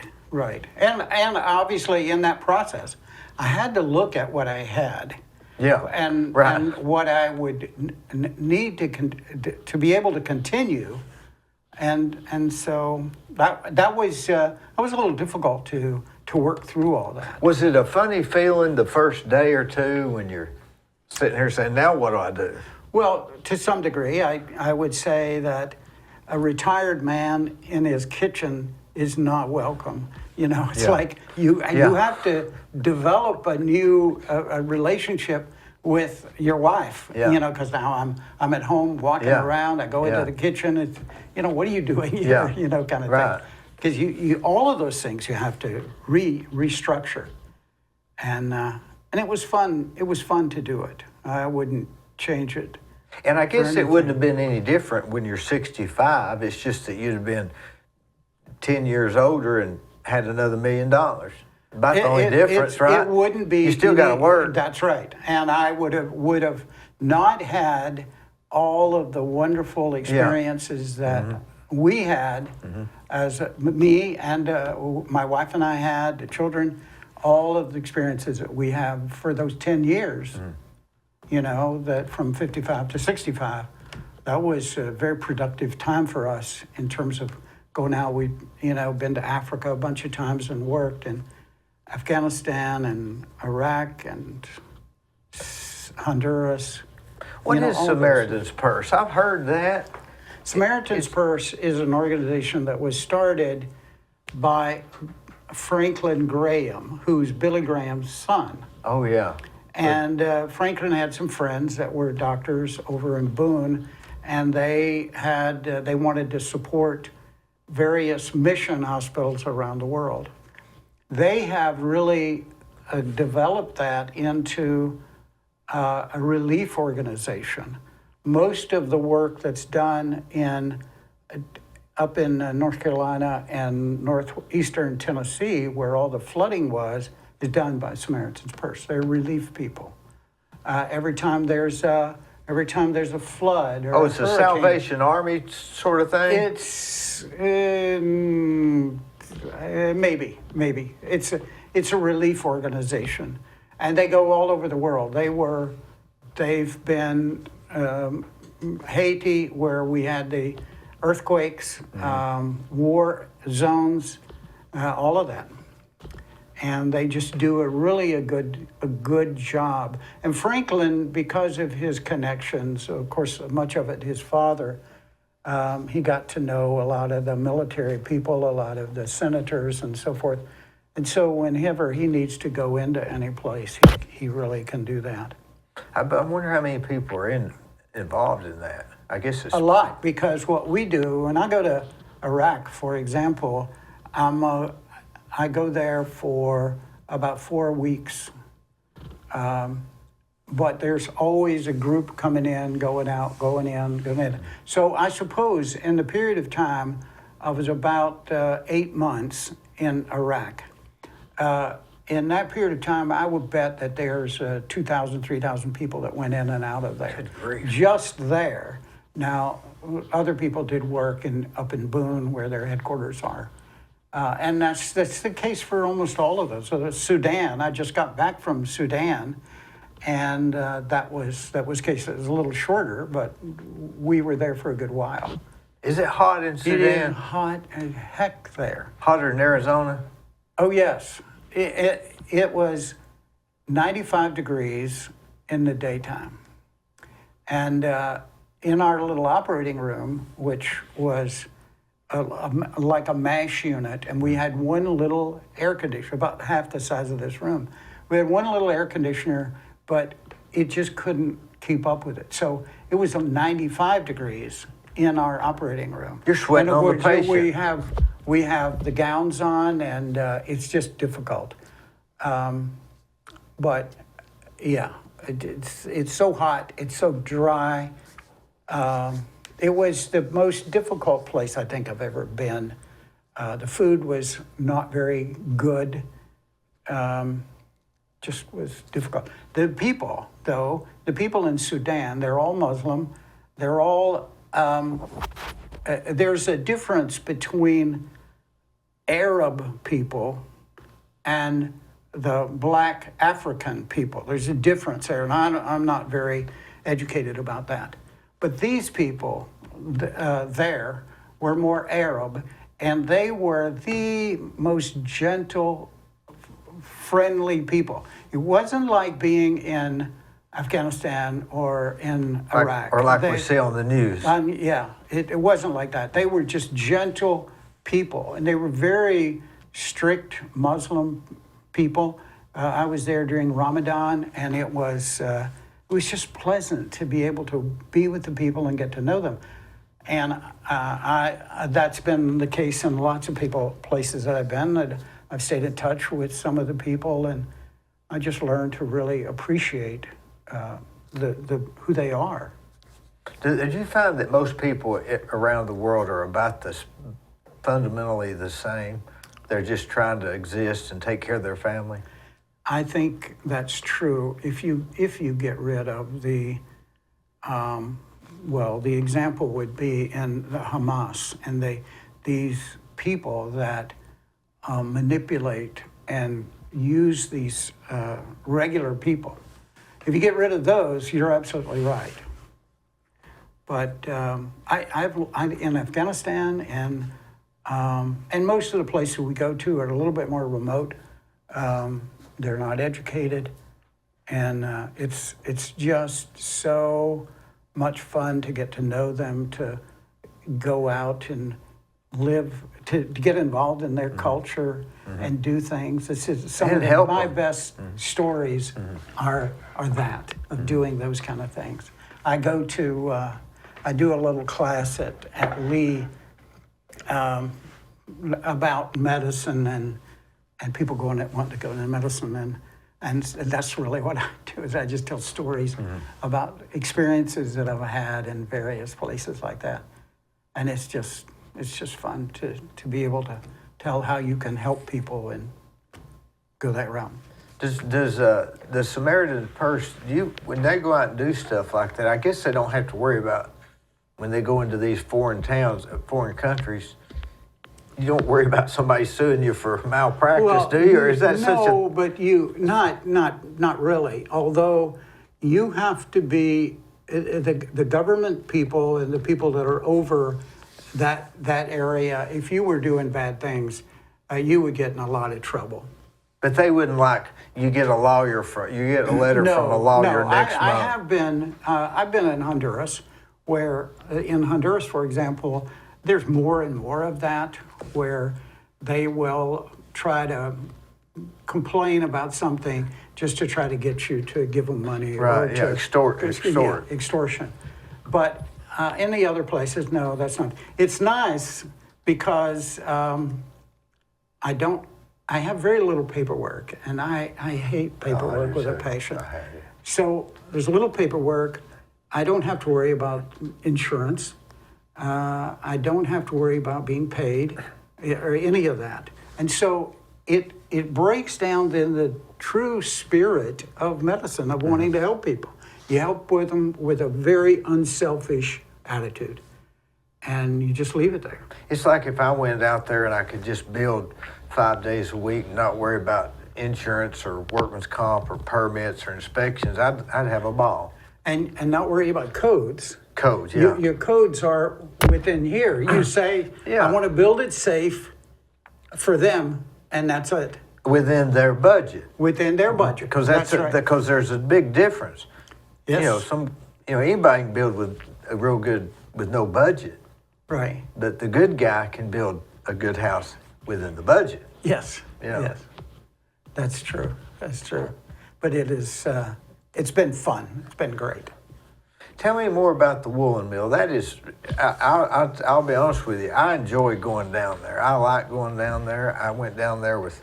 And obviously in that process, I had to look at what I had. Yeah, and what I would need to be able to continue, and so that was a little difficult to work through all that. Was it a funny feeling the first day or two when you're sitting here saying, "Now what do I do?" Well, to some degree, I would say that a retired man in his kitchen is not welcome. It's like you have to develop a new a relationship with your wife. Because now I'm at home walking around. I go into the kitchen. It's, what are you doing here? Kind of thing. Because you all of those things you have to restructure, and it was fun. It was fun to do it. I wouldn't change it. And I guess it wouldn't have been any different when you're 65. It's just that you'd have been 10 years older and had another $1 million. About the only difference, right? It wouldn't be. You still got to work. That's right. And I would have not had all of the wonderful experiences that we had as me and my wife and I had, the children, all of the experiences that we have for those 10 years, that from 55 to 65, that was a very productive time for us in terms of going out. We've, been to Africa a bunch of times and worked in Afghanistan and Iraq and Honduras. What is Samaritan's Purse? I've heard that. Samaritan's Purse is an organization that was started by Franklin Graham, who's Billy Graham's son. Oh, yeah. And Franklin had some friends that were doctors over in Boone, and they wanted to support various mission hospitals around the world. They have really developed that into a relief organization. Most of the work that's done up in North Carolina and northeastern Tennessee, where all the flooding was, is done by Samaritan's Purse. They're relief people. Every time there's a flood or It's a hurricane, Salvation Army sort of thing? it's maybe. It's a relief organization, and they go all over the world. They've been Haiti, where we had the earthquakes, war zones, all of that. And they just do a good job. And Franklin, because of his connections, of course, much of it his father, he got to know a lot of the military people, a lot of the senators and so forth. And so whenever he needs to go into any place, he really can do that. I wonder how many people are involved in that. I guess it's A lot, because what we do, when I go to Iraq, for example, I go there for about 4 weeks. But there's always a group coming in, going out, going in. So I suppose in the period of time, I was about 8 months in Iraq. In that period of time, I would bet that there's 2,000, 3,000 people that went in and out of there. Good grief. Just there. Now, other people did work up in Boone, where their headquarters are. And that's the case for almost all of us. So Sudan, I just got back from Sudan, and that was the case. It was a little shorter, but we were there for a good while. Is it hot in It Sudan? is hot as heck there. Hotter than Arizona? Oh yes, it was 95 degrees in the daytime, and in our little operating room, which was like a MASH unit, and we had one little air conditioner, about half the size of this room. We had one little air conditioner, but it just couldn't keep up with it. So it was 95 degrees in our operating room. You're sweating on the patient. We have the gowns on, and it's just difficult. But yeah, it's so hot, it's so dry. It was the most difficult place I think I've ever been. The food was not very good. Just was difficult. The people, though, the people in Sudan, they're all Muslim. They're all, there's a difference between Arab people and the black African people. There's a difference there, and I'm not very educated about that. But these people there were more Arab, and they were the most gentle, friendly people. It wasn't like being in Afghanistan or in Iraq. Or like we see on the news. Yeah, it wasn't like that. They were just gentle people, and they were very strict Muslim people. I was there during Ramadan, and it was just pleasant to be able to be with the people and get to know them. And that's been the case in lots of places that I've been. I've stayed in touch with some of the people, and I just learned to really appreciate who they are. Did you find that most people around the world are about this fundamentally the same? They're just trying to exist and take care of their family? I think that's true. If you get rid of the example would be in the Hamas and these people that manipulate and use these regular people. If you get rid of those, you're absolutely right. But I've in Afghanistan and most of the places we go to are a little bit more remote. They're not educated, and it's just so much fun to get to know them, to go out and live, to get involved in their culture and do things. This is some And of help my them. best stories are that, of doing those kind of things. I go to, I do a little class at Lee about medicine and people want to go into medicine, and that's really what I do, is I just tell stories about experiences that I've had in various places like that. And it's just fun to be able to tell how you can help people go that route. Does the Samaritan Purse, when they go out and do stuff like that, I guess they don't have to worry about when they go into these foreign towns, foreign countries. You don't worry about somebody suing you for malpractice, do you? Or is that such a... No, but not really. Although you have to be, the government people and the people that are over that area, if you were doing bad things, you would get in a lot of trouble. But they wouldn't you get a lawyer you get a letter from a lawyer next month. I have been, I've been in Honduras, where in Honduras, for example, there's more and more of that, where they will try to complain about something just to try to get you to give them money. Right, or yeah, to, extort. Yeah, extortion. But in the other places, no, that's not. It's nice because I have very little paperwork, and I hate paperwork with a passion. So there's little paperwork. I don't have to worry about insurance. I don't have to worry about being paid or any of that. And so it breaks down then the true spirit of medicine, of wanting to help people. You help with them with a very unselfish attitude, and you just leave it there. It's like if I went out there and I could just build 5 days a week and not worry about insurance or workman's comp or permits or inspections, I'd have a ball. And not worry about codes. Codes, yeah. Your codes are within here. You say, Yeah. I want to build it safe for them, and that's it. Within their budget. Within their budget. Because right. because there's a big difference. Yes. Anybody can build with no budget. Right. But the good guy can build a good house within the budget. Yes. Yeah. Yes. That's true. That's true. But it is. It's been fun. It's been great. Tell me more about the woolen mill. That is, I'll be honest with you. I enjoy going down there. I like going down there. I went down there with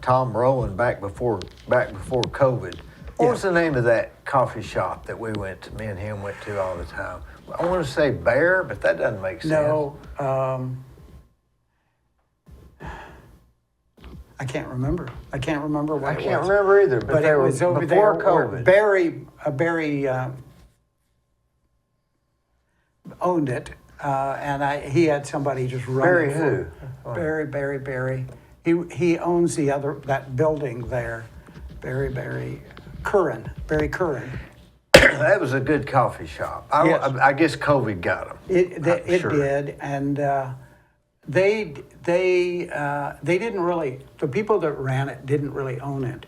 Tom Rowland back before COVID. What was the name of that coffee shop that we went to? Me and him went to all the time. I want to say Bear, but that doesn't make sense. No. I can't remember. I can't remember what it was. I can't remember either, but it was over before there. COVID. Barry owned it, and he had somebody just run Barry it. who? Barry. He owns that building there. Barry Curran. That was a good coffee shop. Yes. I guess COVID got them. It did, and they didn't really. The people that ran it didn't really own it.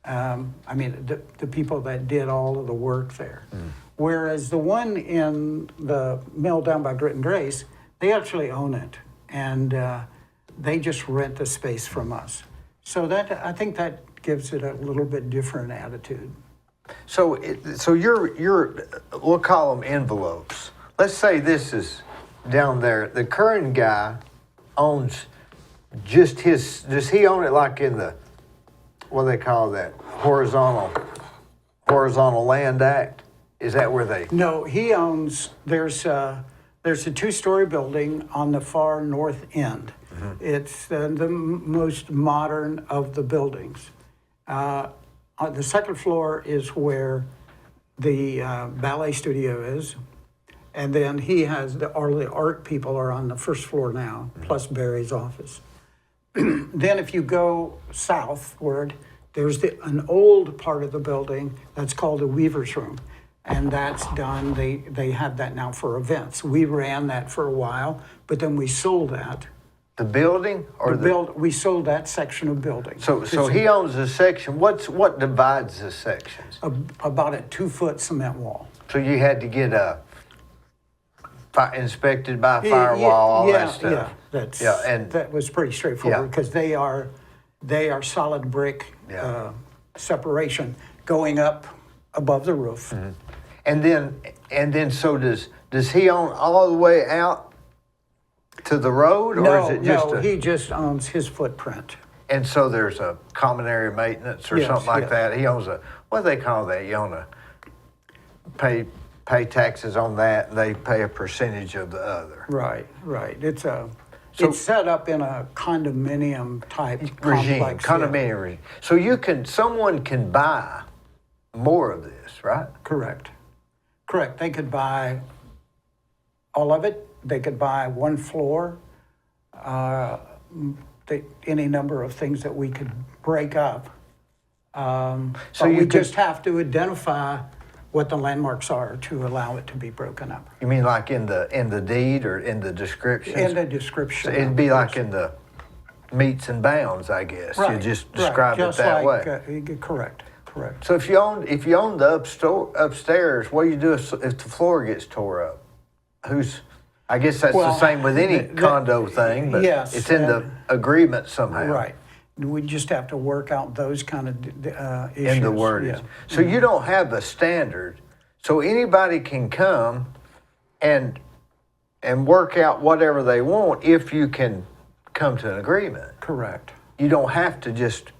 I mean, the people that did all of the work there. Whereas the one in the mill down by Grit and Grace, they actually own it, and they just rent the space from us. So I think that gives it a little bit different attitude. So we'll call them envelopes. Let's say this is down there. The current guy owns just his. Does he own it like in the, what do they call that, horizontal land act? Is that where they? No, he owns. There's a 2-story building on the far north end. It's the most modern of the buildings. On the second floor is where the ballet studio is, and then he has all the art people are on the first floor now, plus Barry's office. Then if you go southward, there's an old part of the building that's called the Weaver's Room, and that's done. They have that now for events. We ran that for a while, but then we sold that. The building or we sold that section of building. So he owns a section. What divides the sections? About a 2-foot cement wall. So you had to get inspected by firewall, all that stuff. That was pretty straightforward because they are solid brick separation going up above the roof. And then so does he own all the way out to the road, or is it just he just owns his footprint. And so there's a common area maintenance or something like that. He owns what do they call that? You own pay taxes on that, and they pay a percentage of the other. Right. It's It's set up in a condominium type regime, complex. condominium regime. So someone can buy more of this, right? Correct. Correct. They could buy all of it. They could buy one floor. Any number of things that we could break up. So we just have to identify what the landmarks are to allow it to be broken up. You mean like in the deed or in the description? In the description. So it'd be like in the meets and bounds, I guess. Right, You just right, describe just it that like, way. Correct. Correct. So if you own the upstairs, what do you do if the floor gets tore up? I guess that's the same with any condo thing, but yes, it's in the agreement somehow. Right. We just have to work out those kind of issues. In the wordage. Yeah. So you don't have a standard. So anybody can come and work out whatever they want if you can come to an agreement. Correct. You don't have to just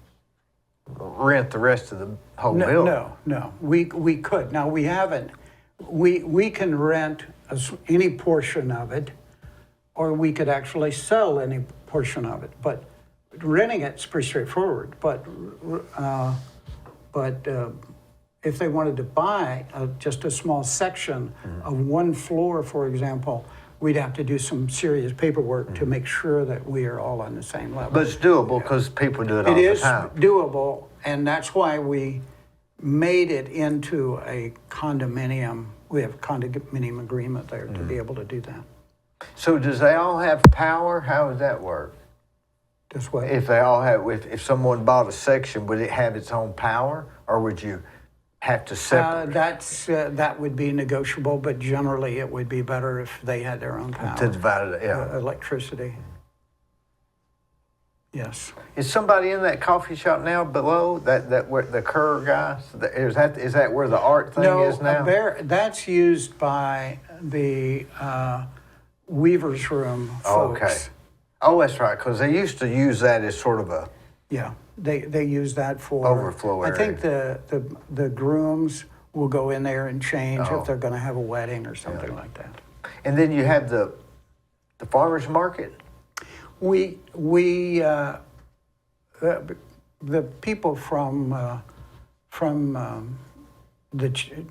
rent the rest of the whole building. No. We could. Now, we haven't. We can rent any portion of it, or we could actually sell any portion of it. But renting it's pretty straightforward. But if they wanted to buy just a small section of one floor, for example, we'd have to do some serious paperwork to make sure that we are all on the same level. But it's doable because people do it all It the is time. doable, and that's why we made it into a condominium. We have a condominium agreement there to be able to do that. So does they all have power? How would that work? This way. If they all have, if someone bought a section, would it have its own power, or would you have to separate That would be negotiable, but generally it would be better if they had their own power. to divide it? Yeah. Electricity. Yes. Is somebody in that coffee shop now below that where the Kerr guy? Is that where the art thing is now? That's used by the Weaver's Room folks. Okay. Oh, that's right, because they used to use that as sort of a Yeah, they use that for overflow area. I think the grooms will go in there and change if they're going to have a wedding or something like that. And then you have the farmers market. The people from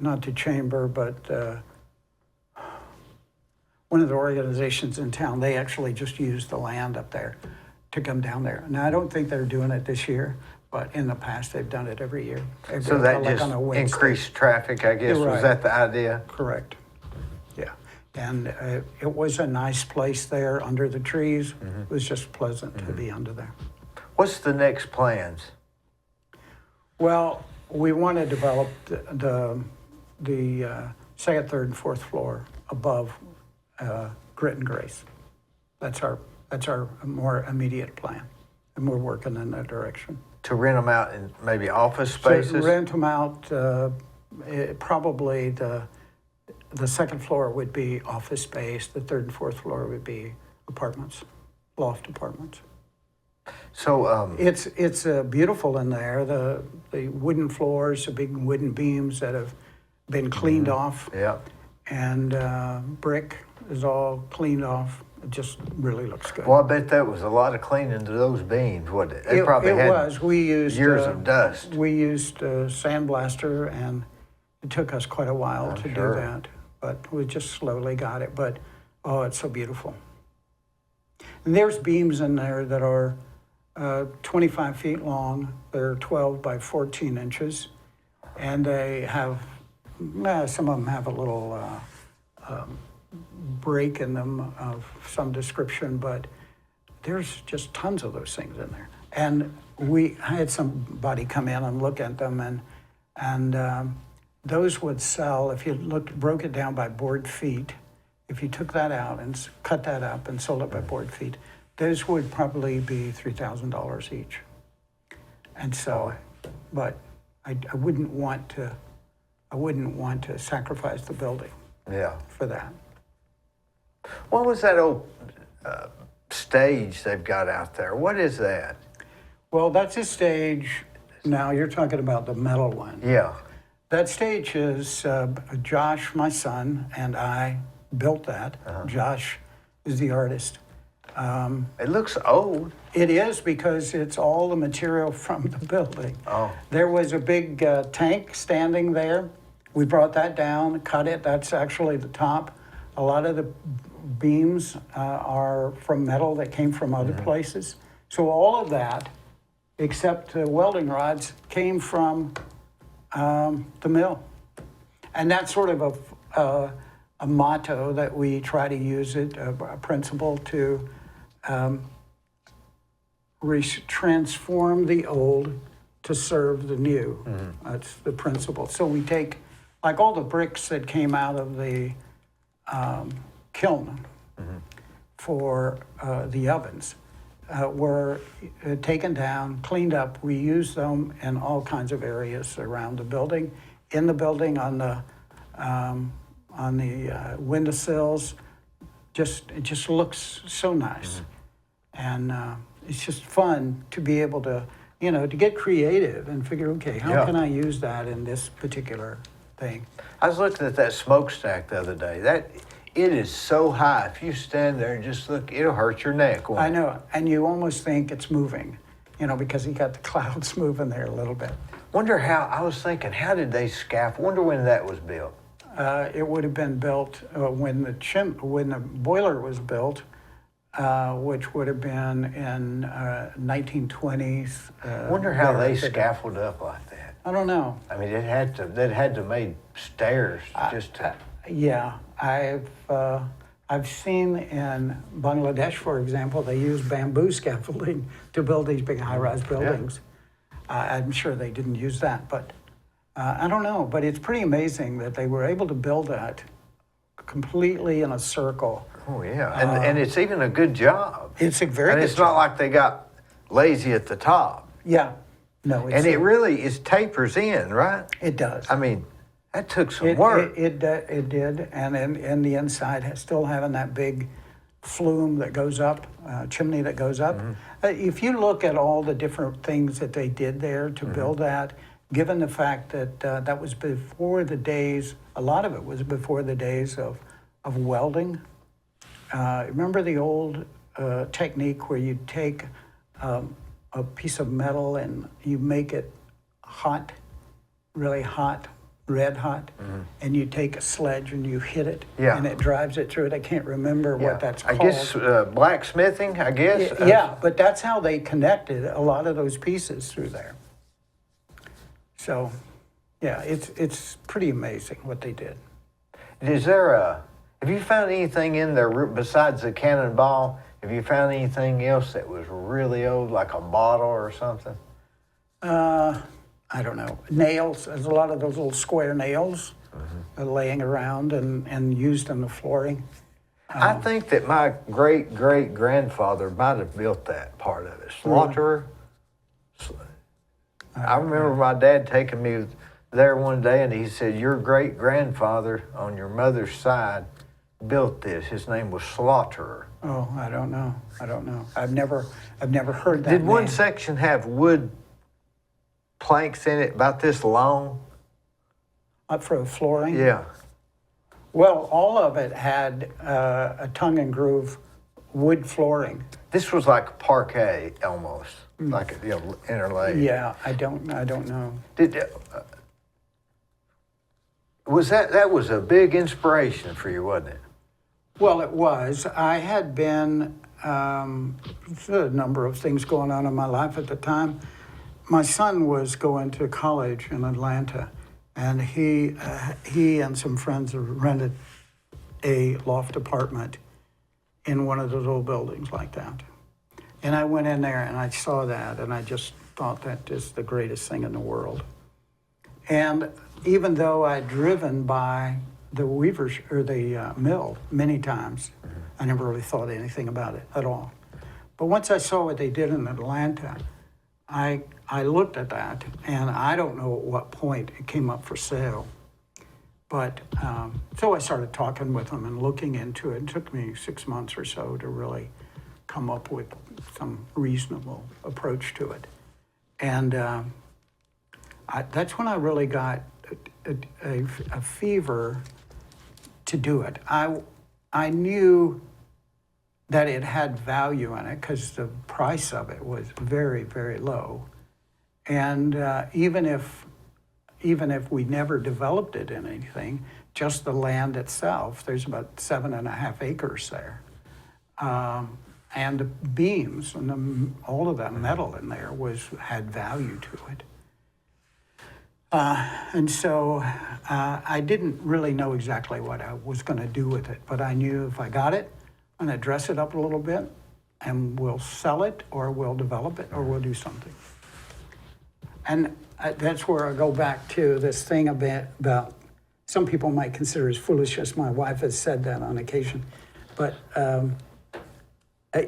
not the chamber, but one of the organizations in town, they actually just use the land up there to come down there. Now, I don't think they're doing it this year, but in the past, they've done it every year. So that like just on a Wednesday. increased traffic, I guess. You're Was right. that the idea? Correct. Yeah. And it was a nice place there under the trees. It was just pleasant to be under there. What's the next plans? Well, we want to develop the second, third, and fourth floor above Grit and Grace. That's our more immediate plan, and we're working in that direction. To rent them out in maybe office spaces? So rent them out. Probably the second floor would be office space. The third and fourth floor would be apartments, loft apartments. So It's beautiful in there. The wooden floors, the big wooden beams that have been cleaned off, yeah. and brick is all cleaned off. It just really looks good. Well, I bet that was a lot of cleaning to those beams, wasn't it? They probably it had was. We used years of dust. We used sandblaster, and it took us quite a while to sure. do that. But we just slowly got it. But oh, it's so beautiful. And there's beams in there that are 25 feet long. They're 12 by 14 inches, and they have some of them have a little break in them of some description, but there's just tons of those things in there. And I had somebody come in and look at them, and those would sell if you broke it down by board feet. If you took that out and cut that up and sold it by board feet, those would probably be $3,000 each. And so, but I wouldn't want to sacrifice the building Yeah. for that. What was that old stage they've got out there? What is that? Well, that's a stage. Now you're talking about the metal one. Yeah. That stage is Josh, my son, and I built that. Josh is the artist. It looks old. It is because it's all the material from the building. Oh. There was a big tank standing there. We brought that down, cut it. That's actually the top. A lot of the beams are from metal that came from other places. So all of that, except the welding rods, came from the mill. And that's sort of a motto that we try to use it, a principle to transform the old to serve the new. That's the principle. So we take, like all the bricks that came out of the kiln for the ovens were taken down, cleaned up. We use them in all kinds of areas around the building, in the building, on the windowsills. It just looks so nice, and it's just fun to be able to, to get creative and figure, okay, how can I use that in this particular thing? I was looking at that smokestack the other day. It is so high. If you stand there and just look, it'll hurt your neck. I know, and you almost think it's moving, because you got the clouds moving there a little bit. I was thinking, how did they scaffold? Wonder when that was built. It would have been built when the boiler was built, which would have been in 1920s. Wonder how they scaffolded up like that. I don't know. I mean, they had to made stairs just to. Yeah, I've seen in Bangladesh, for example, they use bamboo scaffolding to build these big high-rise buildings. I'm sure they didn't use that, but I don't know. But it's pretty amazing that they were able to build that completely in a circle. Oh yeah, and it's even a good job. It's a very good it's job. not like they got lazy at the top. Yeah, no. And it really tapers in, right? It does. I mean, that took some work. It did, and in the inside, still having that big flume that goes up, chimney that goes up. If you look at all the different things that they did there to build that, given the fact that that was before the days, a lot of it was before the days of welding. Remember the old technique where you take a piece of metal and you make it hot, really hot, red hot, and you take a sledge and you hit it, and it drives it through it. I can't remember what that's called. I guess blacksmithing, I guess. Yeah, but that's how they connected a lot of those pieces through there. So, yeah, it's pretty amazing what they did. Have you found anything in there besides the cannonball? Have you found anything else that was really old, like a bottle or something? I don't know. Nails. There's a lot of those little square nails laying around and used in the flooring. I think that my great-great-grandfather might have built that part of it. Slaughterer. I remember my dad taking me there one day, and he said, your great-grandfather on your mother's side built this. His name was Slaughterer. Oh, I don't know. I've never heard that Did name. one section have wood planks in it about this long? Up for the flooring? Yeah. Well, all of it had a tongue and groove wood flooring. This was like parquet almost, like interlaid. Yeah, I don't know. That was a big inspiration for you, wasn't it? Well, it was. I had been a number of things going on in my life at the time. My son was going to college in Atlanta, and he and some friends rented a loft apartment in one of those little buildings like that. And I went in there and I saw that, and I just thought that is the greatest thing in the world. And even though I'd driven by the weavers or the mill many times, I never really thought anything about it at all. But once I saw what they did in Atlanta, I looked at that, and I don't know at what point it came up for sale. But so I started talking with them and looking into it. It took me 6 months or so to really come up with some reasonable approach to it. And that's when I really got a fever to do it. I knew that it had value in it because the price of it was very, very low. And even if we never developed it in anything, just the land itself, there's about 7.5 acres there. And the beams and all of that metal in there had value to it. And so I didn't really know exactly what I was going to do with it, but I knew if I got it, I'm going to dress it up a little bit, and we'll sell it, or we'll develop it, or we'll do something. And that's where I go back to this thing about some people might consider as foolishness. My wife has said that on occasion, but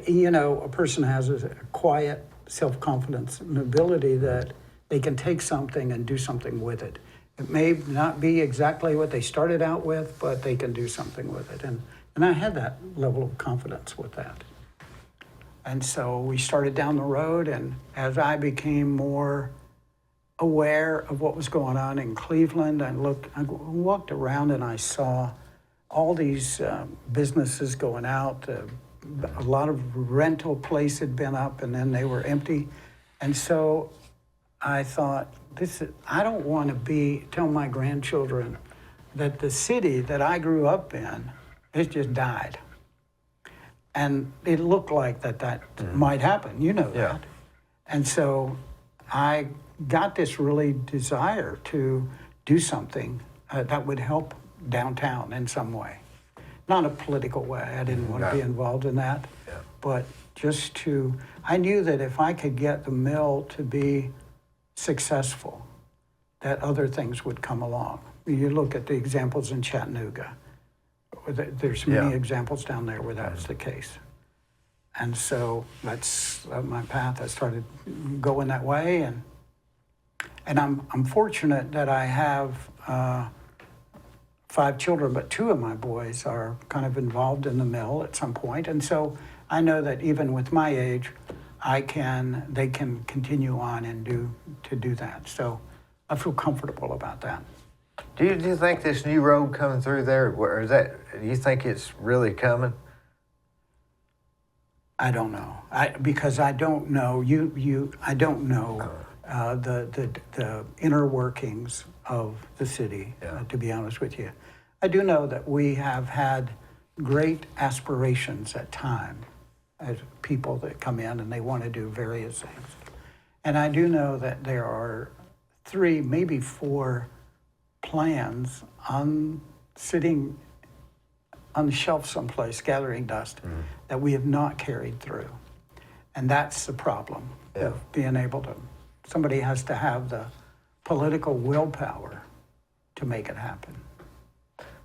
you know, a person has a quiet self-confidence and ability that they can take something and do something with it. It may not be exactly what they started out with, but they can do something with it. And I had that level of confidence with that. And so we started down the road, and as I became more aware of what was going on in Cleveland, I walked around and I saw all these businesses going out. A lot of rental places had been up, and then they were empty. And so I thought, I don't want to tell my grandchildren that the city that I grew up in, it just died. And it looked like that might happen, you know that. And so I got this really desire to do something that would help downtown in some way. Not a political way, I didn't want to be involved in that, but just I knew that if I could get the mill to be successful, that other things would come along. You look at the examples in Chattanooga. There's many examples down there where that's the case. And so that's my path. I started going that way, and I'm fortunate that I have 5 children, but 2 of my boys are kind of involved in the mill at some point. And so I know that even with my age, they can continue on and do that. So I feel comfortable about that. Do you think this new road coming through there, do you think it's really coming? I don't know. Because I don't know I don't know the inner workings of the city, to be honest with you. I do know that we have had great aspirations at times as people that come in and they want to do various things. And I do know that there are 3, maybe 4 plans sitting on the shelf someplace, gathering dust, that we have not carried through. And that's the problem of being able to, somebody has to have the political willpower to make it happen.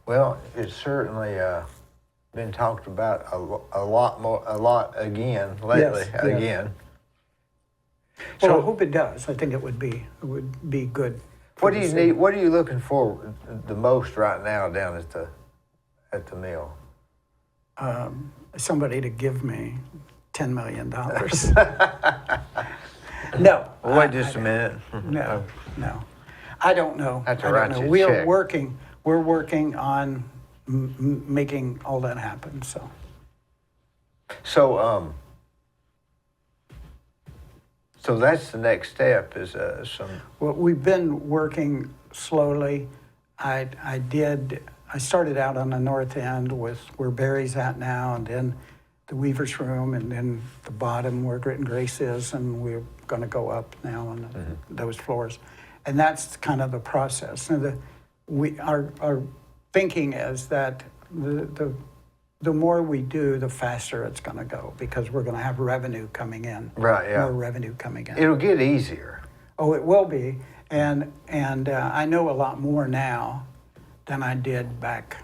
Well, it's certainly been talked about a lot again lately. Yes. Again. Well, So I hope it does. I think it would be good. what do you need? What are you looking for the most right now down at the mill? Somebody to give me $10 million. No. Well, wait just a minute. No. I don't know. I have to I write don't know. you a check. We're working on making all that happen. So that's the next step is some. Well, we've been working slowly. I started out on the north end with where Barry's at now, and then the Weaver's Room, and then the bottom where Grit and Grace is, and we're going to go up now on those floors. And that's kind of the process. Now, our thinking is that the more we do, the faster it's going to go, because we're going to have revenue coming in. Right, yeah. More revenue coming in. It'll get easier. Oh, it will be. And I know a lot more now than I did back,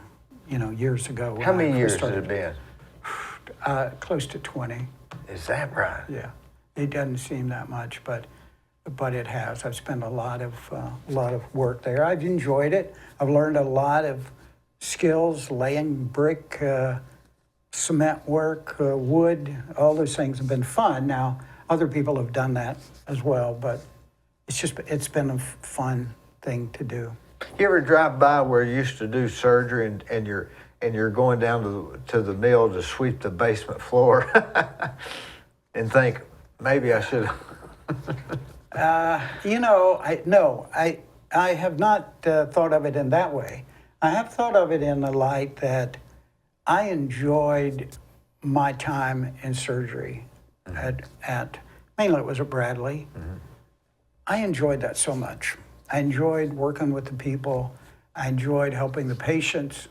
years ago. How many years has it been? Close to 20. Is that right? Yeah. It doesn't seem that much, but it has. I've spent a lot of work there. I've enjoyed it. I've learned a lot of skills, laying brick, cement work, wood. All those things have been fun. Now, other people have done that as well, but it's been a fun thing to do. You ever drive by where you used to do surgery and you're going down to the mill to sweep the basement floor and think, maybe I should. I have not thought of it in that way. I have thought of it in the light that I enjoyed my time in surgery at mainly it was at Bradley. I enjoyed that so much. I enjoyed working with the people. I enjoyed helping the patients.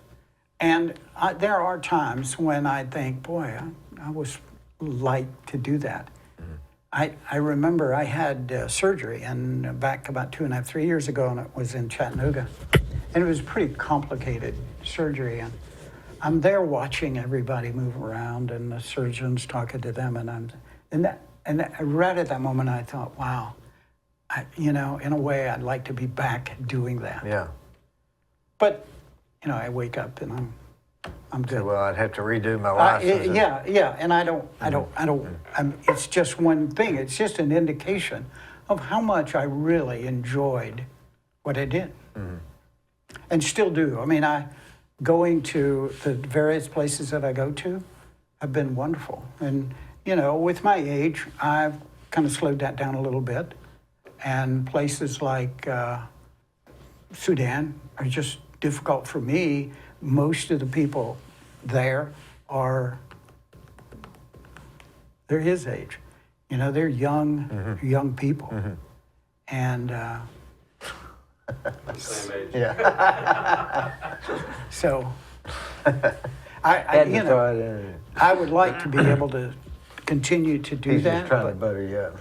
And there are times when I think, boy, I was like to do that. I remember I had surgery and back about 2.5, 3 years ago, and it was in Chattanooga. And it was pretty complicated surgery. And I'm there watching everybody move around and the surgeons talking to them. And right at that moment, I thought, wow, in a way, I'd like to be back doing that. Yeah. But, I wake up and I'm good. Well, I'd have to redo my license. Yeah, and I don't. It's just one thing. It's just an indication of how much I really enjoyed what I did, and still do. I mean, going to the various places that I go to have been wonderful. And with my age, I've kind of slowed that down a little bit. And places like Sudan are just difficult for me. Most of the people there they're his age. They're young people. And Same age. Yeah. so I would like to be able to continue to do He's that. just trying to butter you up.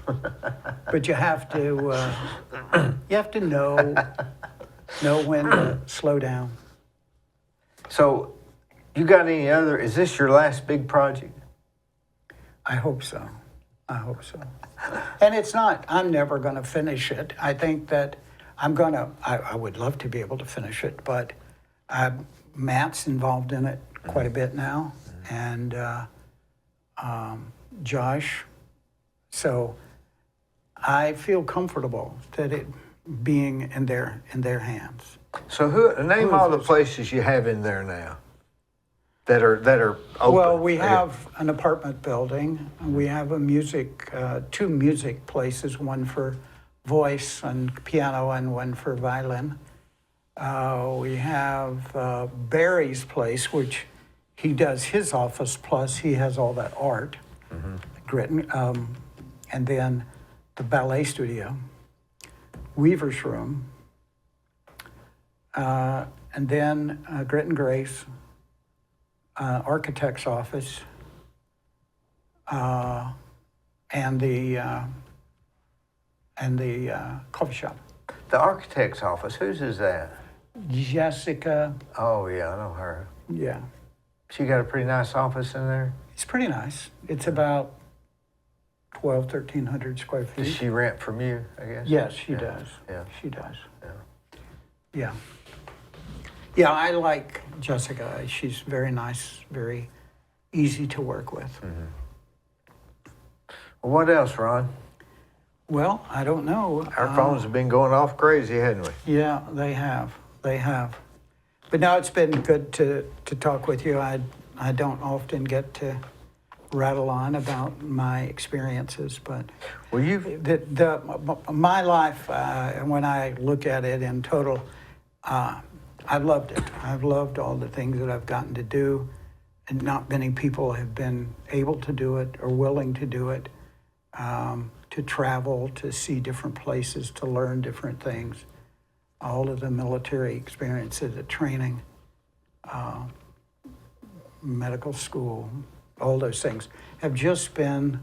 But you have to know when to slow down. So, you got any other? Is this your last big project? I hope so. And it's not. I'm never going to finish it. I think that I would love to be able to finish it, but Matt's involved in it quite a bit now, and Josh. So I feel comfortable that it being in their hands. So name all the places you have in there now that are open. Well, we have an apartment building. We have two music places, one for voice and piano and one for violin. We have Barry's place, which he does his office, plus he has all that art, Gritton, and then the ballet studio, Weaver's room, and then Grit and Grace, architect's office, and the coffee shop. The architect's office, whose is that? Jessica, Oh, yeah, I know her. yeah. She got a pretty nice office in there. It's pretty nice. It's about 1,300 square Does feet. she rent from you, I guess? Yes, she Yeah, does. yeah. She does. Yeah. Yeah. Yeah, I like Jessica. She's very nice, very easy to work with. Well, what else, Ron? Well, I don't know. Our phones have been going off crazy, hadn't we? Yeah, they have. But now it's been good to talk with you. I don't often get to rattle on about my experiences, but Well, my life, when I look at it in total, I've loved it. I've loved all the things that I've gotten to do, and not many people have been able to do it or willing to do it, to travel, to see different places, to learn different things. All of the military experiences, the training, medical school, all those things have just been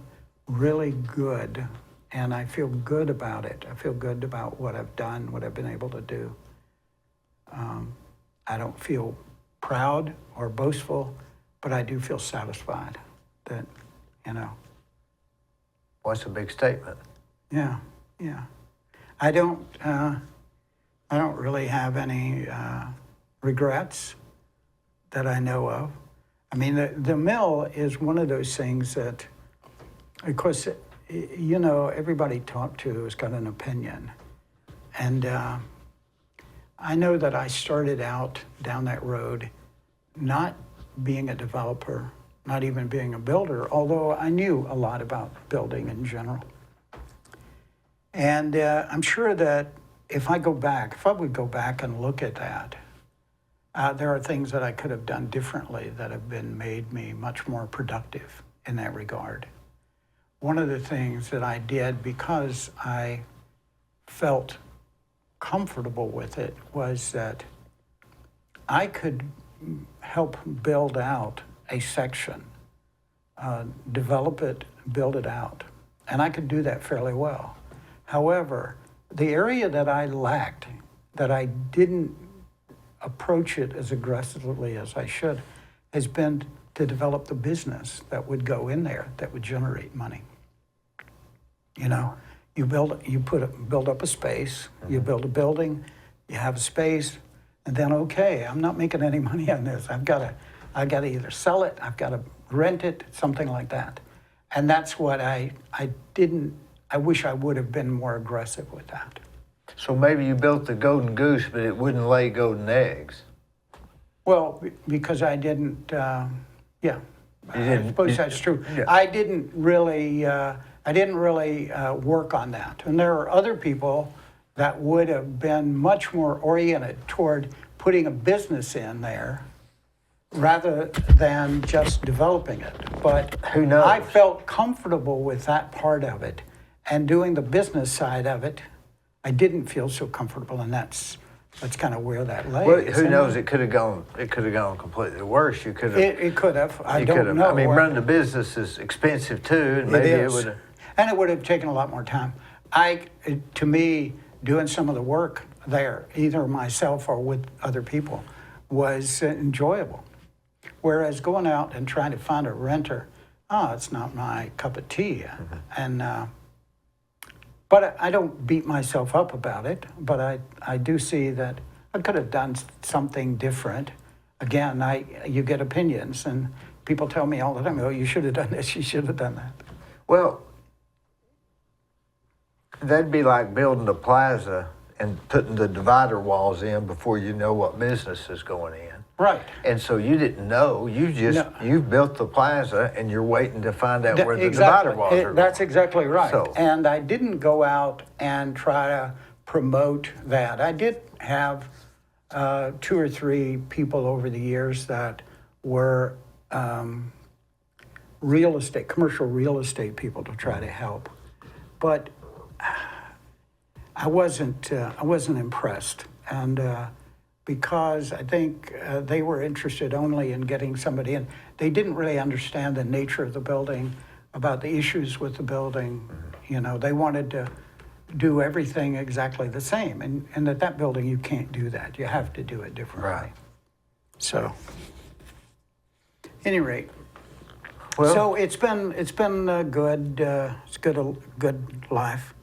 really good, and I feel good about it. I feel good about what I've done, what I've been able to do. I don't feel proud or boastful, but I do feel satisfied that, what's a big statement? yeah. I don't really have any regrets that I know of. I mean, the mill is one of those things that, of course, everybody talked to has got an opinion. And I know that I started out down that road not being a developer, not even being a builder, although I knew a lot about building in general. And I'm sure that if I would go back and look at that, there are things that I could have done differently that have made me much more productive in that regard. One of the things that I did because I felt comfortable with it was that I could help build out a section, develop it, build it out. And I could do that fairly well. However, the area that I lacked, that I didn't approach it as aggressively as I should, has been to develop the business that would go in there, that would generate money. You know, you build up a space, you build a building, you have a space, and then okay, I'm not making any money on this. I've got to either sell it, I've got to rent it, something like that. And that's what I wish I would have been more aggressive with that. So maybe you built the golden goose, but it wouldn't lay golden eggs. Well, because I didn't, I suppose that's true. Yeah. I didn't really work on that. And there are other people that would have been much more oriented toward putting a business in there rather than just developing it. But who knows? I felt comfortable with that part of it, and doing the business side of it, I didn't feel so comfortable, and that's kind of where that lay. Well, who knows? It could have gone completely worse. You could have. It could have. I don't know. I mean, running a business is expensive too, and maybe it would have. And it would have taken a lot more time. To me, doing some of the work there, either myself or with other people, was enjoyable. Whereas going out and trying to find a renter, it's not my cup of tea. Mm-hmm. And but I don't beat myself up about it. But I do see that I could have done something different. Again, you get opinions, and people tell me all the time, "Oh, you should have done this. You should have done that." Well, that'd be like building a plaza and putting the divider walls in before you know what business is going in. Right. And so you didn't know. You built the plaza, and you're waiting to find out where the Exactly. divider walls are. That's exactly right. So, and I didn't go out and try to promote that. I did have 2 or 3 people over the years that were commercial real estate people to try to help, but I wasn't impressed, and because I think they were interested only in getting somebody in. They didn't really understand the nature of the building, about the issues with the building. You know, they wanted to do everything exactly the same, and at that building you can't do that. You have to do it differently. Right. So, any rate. well, So it's been good. It's a good life,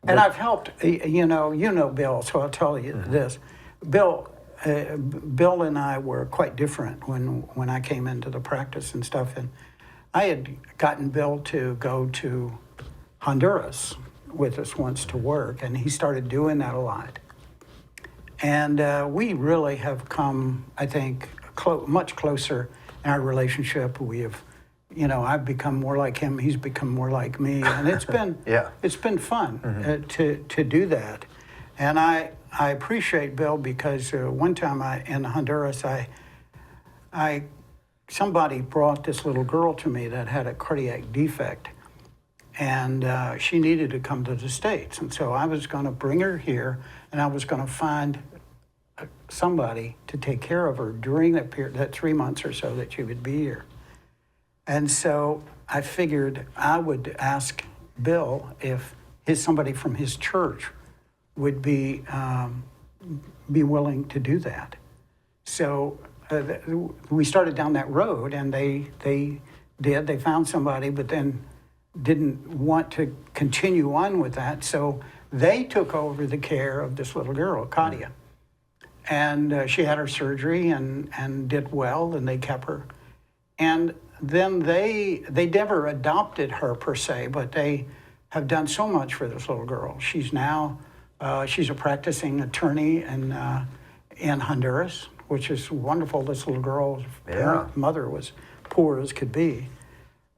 and I've helped. You know Bill. So I'll tell you this. Bill and I were quite different when I came into the practice and stuff. And I had gotten Bill to go to Honduras with us once to work, and he started doing that a lot. And we really have come, I think, much closer in our relationship. We have, I've become more like him. He's become more like me, and it's been it's been fun to do that. And I appreciate Bill because one time in Honduras, somebody brought this little girl to me that had a cardiac defect, and she needed to come to the States. And so I was going to bring her here, and I was going to find somebody to take care of her during that period, that 3 months or so that she would be here. And so I figured I would ask Bill if somebody from his church would be willing to do that. So we started down that road, and they found somebody, but then didn't want to continue on with that. So they took over the care of this little girl, Katia. And she had her surgery and did well, and they kept her. And then they never adopted her per se, but they have done so much for this little girl. She's now She's a practicing attorney in Honduras, which is wonderful. This little girl's mother was poor as could be.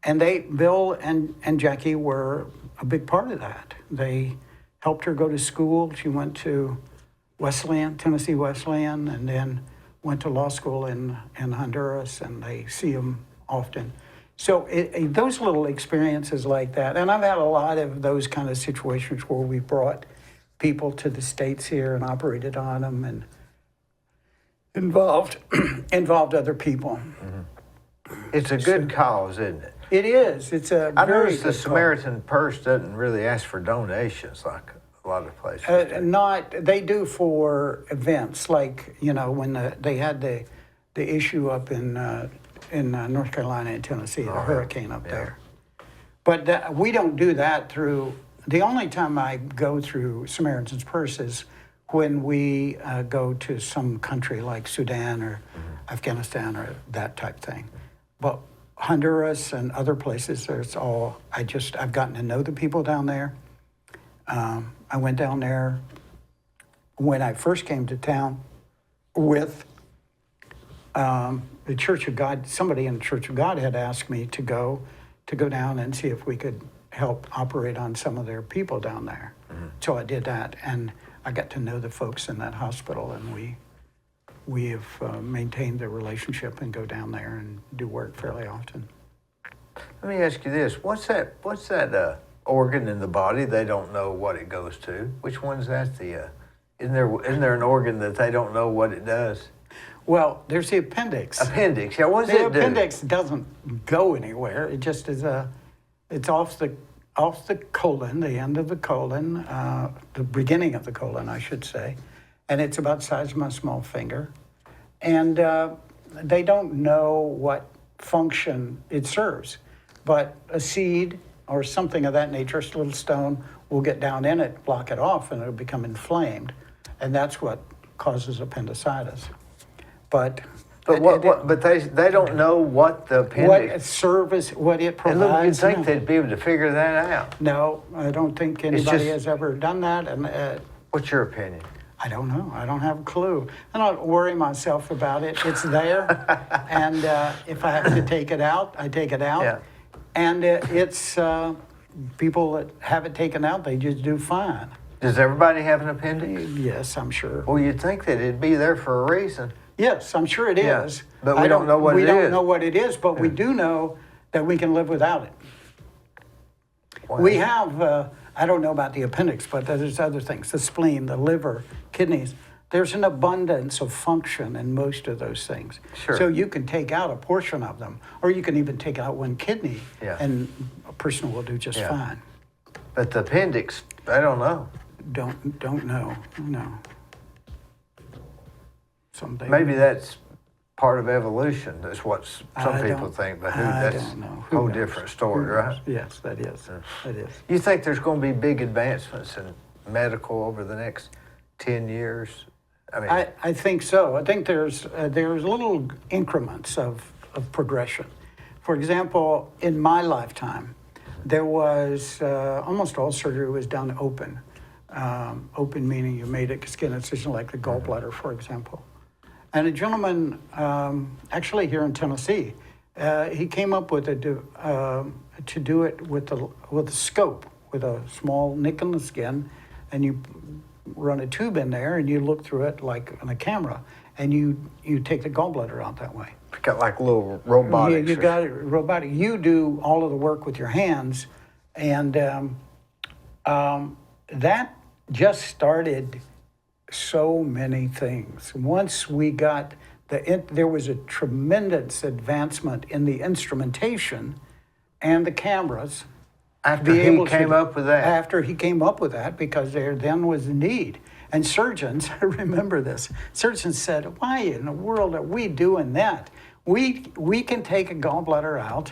And Bill and Jackie were a big part of that. They helped her go to school. She went to Wesleyan, Tennessee Wesleyan, and then went to law school in Honduras, and they see them often. So those little experiences like that, and I've had a lot of those kind of situations where we brought people to the States here and operated on them and involved other people. It's a good cause, isn't it? It is. It's a I very noticed the good cause. Samaritan Purse doesn't really ask for donations like a lot of places do. They do for events, like, when they had the issue up in North Carolina and Tennessee, the hurricane up there. But we don't do that through. The only time I go through Samaritan's Purse is when we go to some country like Sudan or Afghanistan or that type thing. But Honduras and other places, I've gotten to know the people down there. I went down there when I first came to town with the Church of God. Somebody in the Church of God had asked me to go down and see if we could help operate on some of their people down there. So I did that, and I got to know the folks in that hospital, and we have maintained the relationship and go down there and do work fairly often. Let me ask you this: what's that organ in the body they don't know what it goes to? Which one's that? Isn't there an organ that they don't know what it does? Well, there's the appendix. Appendix, yeah. What does The it do? appendix doesn't go anywhere. It just is it's off the colon, the end of the colon, the beginning of the colon, I should say, and it's about the size of my small finger, and they don't know what function it serves, but a seed or something of that nature, a little stone, will get down in it, block it off, and it'll become inflamed, and that's what causes appendicitis. But they don't know what the appendix. what service, what it And look, you'd provides. think they'd be able to figure that out. No, I don't think anybody just- has ever done that, and What's your opinion? I don't know. I don't have a clue. I don't worry myself about it. It's there, and if I have to take it out, I take it out. Yeah. And it's people that have it taken out, they just do fine. Does everybody have an appendix? Yes, I'm sure. Well, you'd think that it'd be there for a reason. Yes, I'm sure it Yeah, is. but we don't know what it We don't is. know what it is, but we do know that we can live without it. Wow. We have, I don't know about the appendix, but there's other things, the spleen, the liver, kidneys. There's an abundance of function in most of those things. Sure. So you can take out a portion of them, or you can even take out one kidney, Yeah. and a person will do just Yeah. fine. But the appendix, I don't know. Don't know, no. Someday. Maybe that's part of evolution. That's what some I people don't- think, but I that's don't know. a whole Who knows? different story, Who knows? right? Yes, that is. That is. You think there's going to be big advancements in medical over the next 10 years? I mean, I think so. I think there's little increments of progression. For example, in my lifetime, there was almost all surgery was done open. Open meaning you made a skin incision like the gallbladder, for example. And a gentleman, actually here in Tennessee, he came up with to do it with a scope, with a small nick in the skin, and you run a tube in there and you look through it like on a camera, and you take the gallbladder out that way. got like little robotics. You got it robotic. You do all of the work with your hands, and that just started so many things. Once we got there was a tremendous advancement in the instrumentation and the cameras. After he came up with that. After he came up with that, because there then was a need. And surgeons, I remember this, surgeons said, why in the world are we doing that? We can take a gallbladder out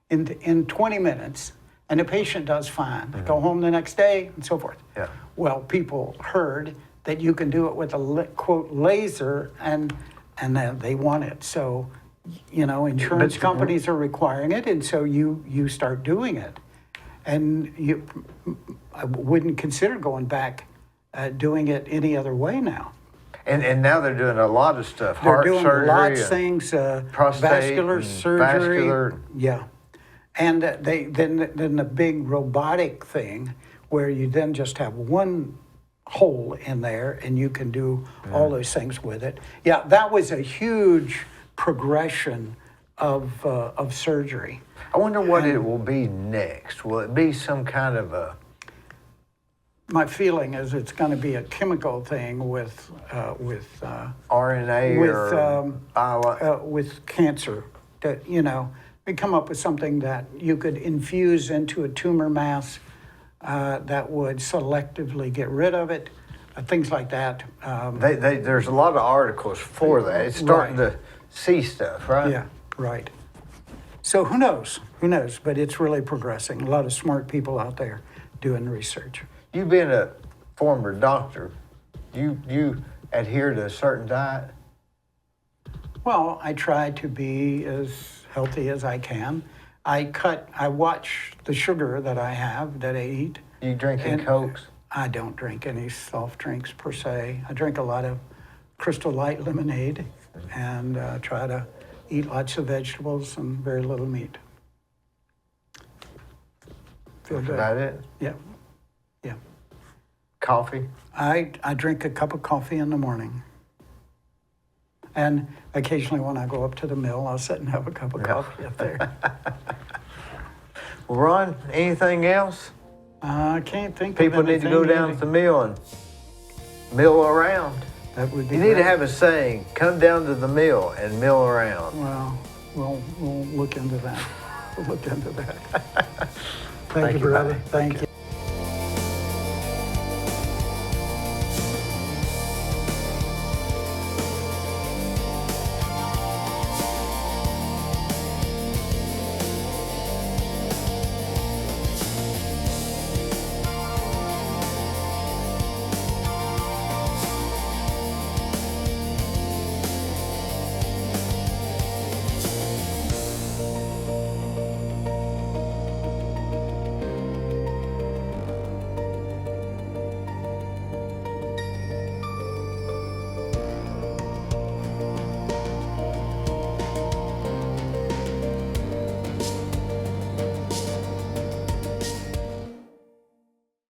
in 20 minutes, and the patient does fine. Go home the next day, and so forth. Yeah. Well, people heard that you can do it with a, quote, laser, and they want it. So, insurance companies are requiring it, and so you start doing it. And I wouldn't consider going back doing it any other way now. And now they're doing a lot of stuff. They're Heart doing surgery, lots of and things, prostate vascular and surgery. vascular. Yeah. And then the big robotic thing where you then just have one hole in there and you can do all those things with it. Yeah, that was a huge progression of surgery. I wonder what it will be next. Will it be some kind of a... My feeling is it's going to be a chemical thing with RNA or with cancer. That, you know, we come up with something that you could infuse into a tumor mass that would selectively get rid of it, things like that. There's a lot of articles for that. It's starting Right. to see stuff, right? Yeah, right. So who knows? Who knows? But it's really progressing. A lot of smart people out there doing research. You being a former doctor, you adhere to a certain diet? Well, I try to be as healthy as I can. I watch the sugar that I have, that I eat. You drinking And Cokes? I don't drink any soft drinks per se. I drink a lot of Crystal Light lemonade and try to eat lots of vegetables and very little meat. Feel That's good. about it? Yeah, yeah. Coffee? I drink a cup of coffee in the morning. And occasionally when I go up to the mill, I'll sit and have a cup of coffee up there. Well, Ron, anything else? I can't think People of need to go anything down to the mill and mill around. That would be You need to great. have a saying, come down to the mill and mill around. Well, we'll look into that. We'll look into that. Thank Thank you, you, brother. buddy. Thank you.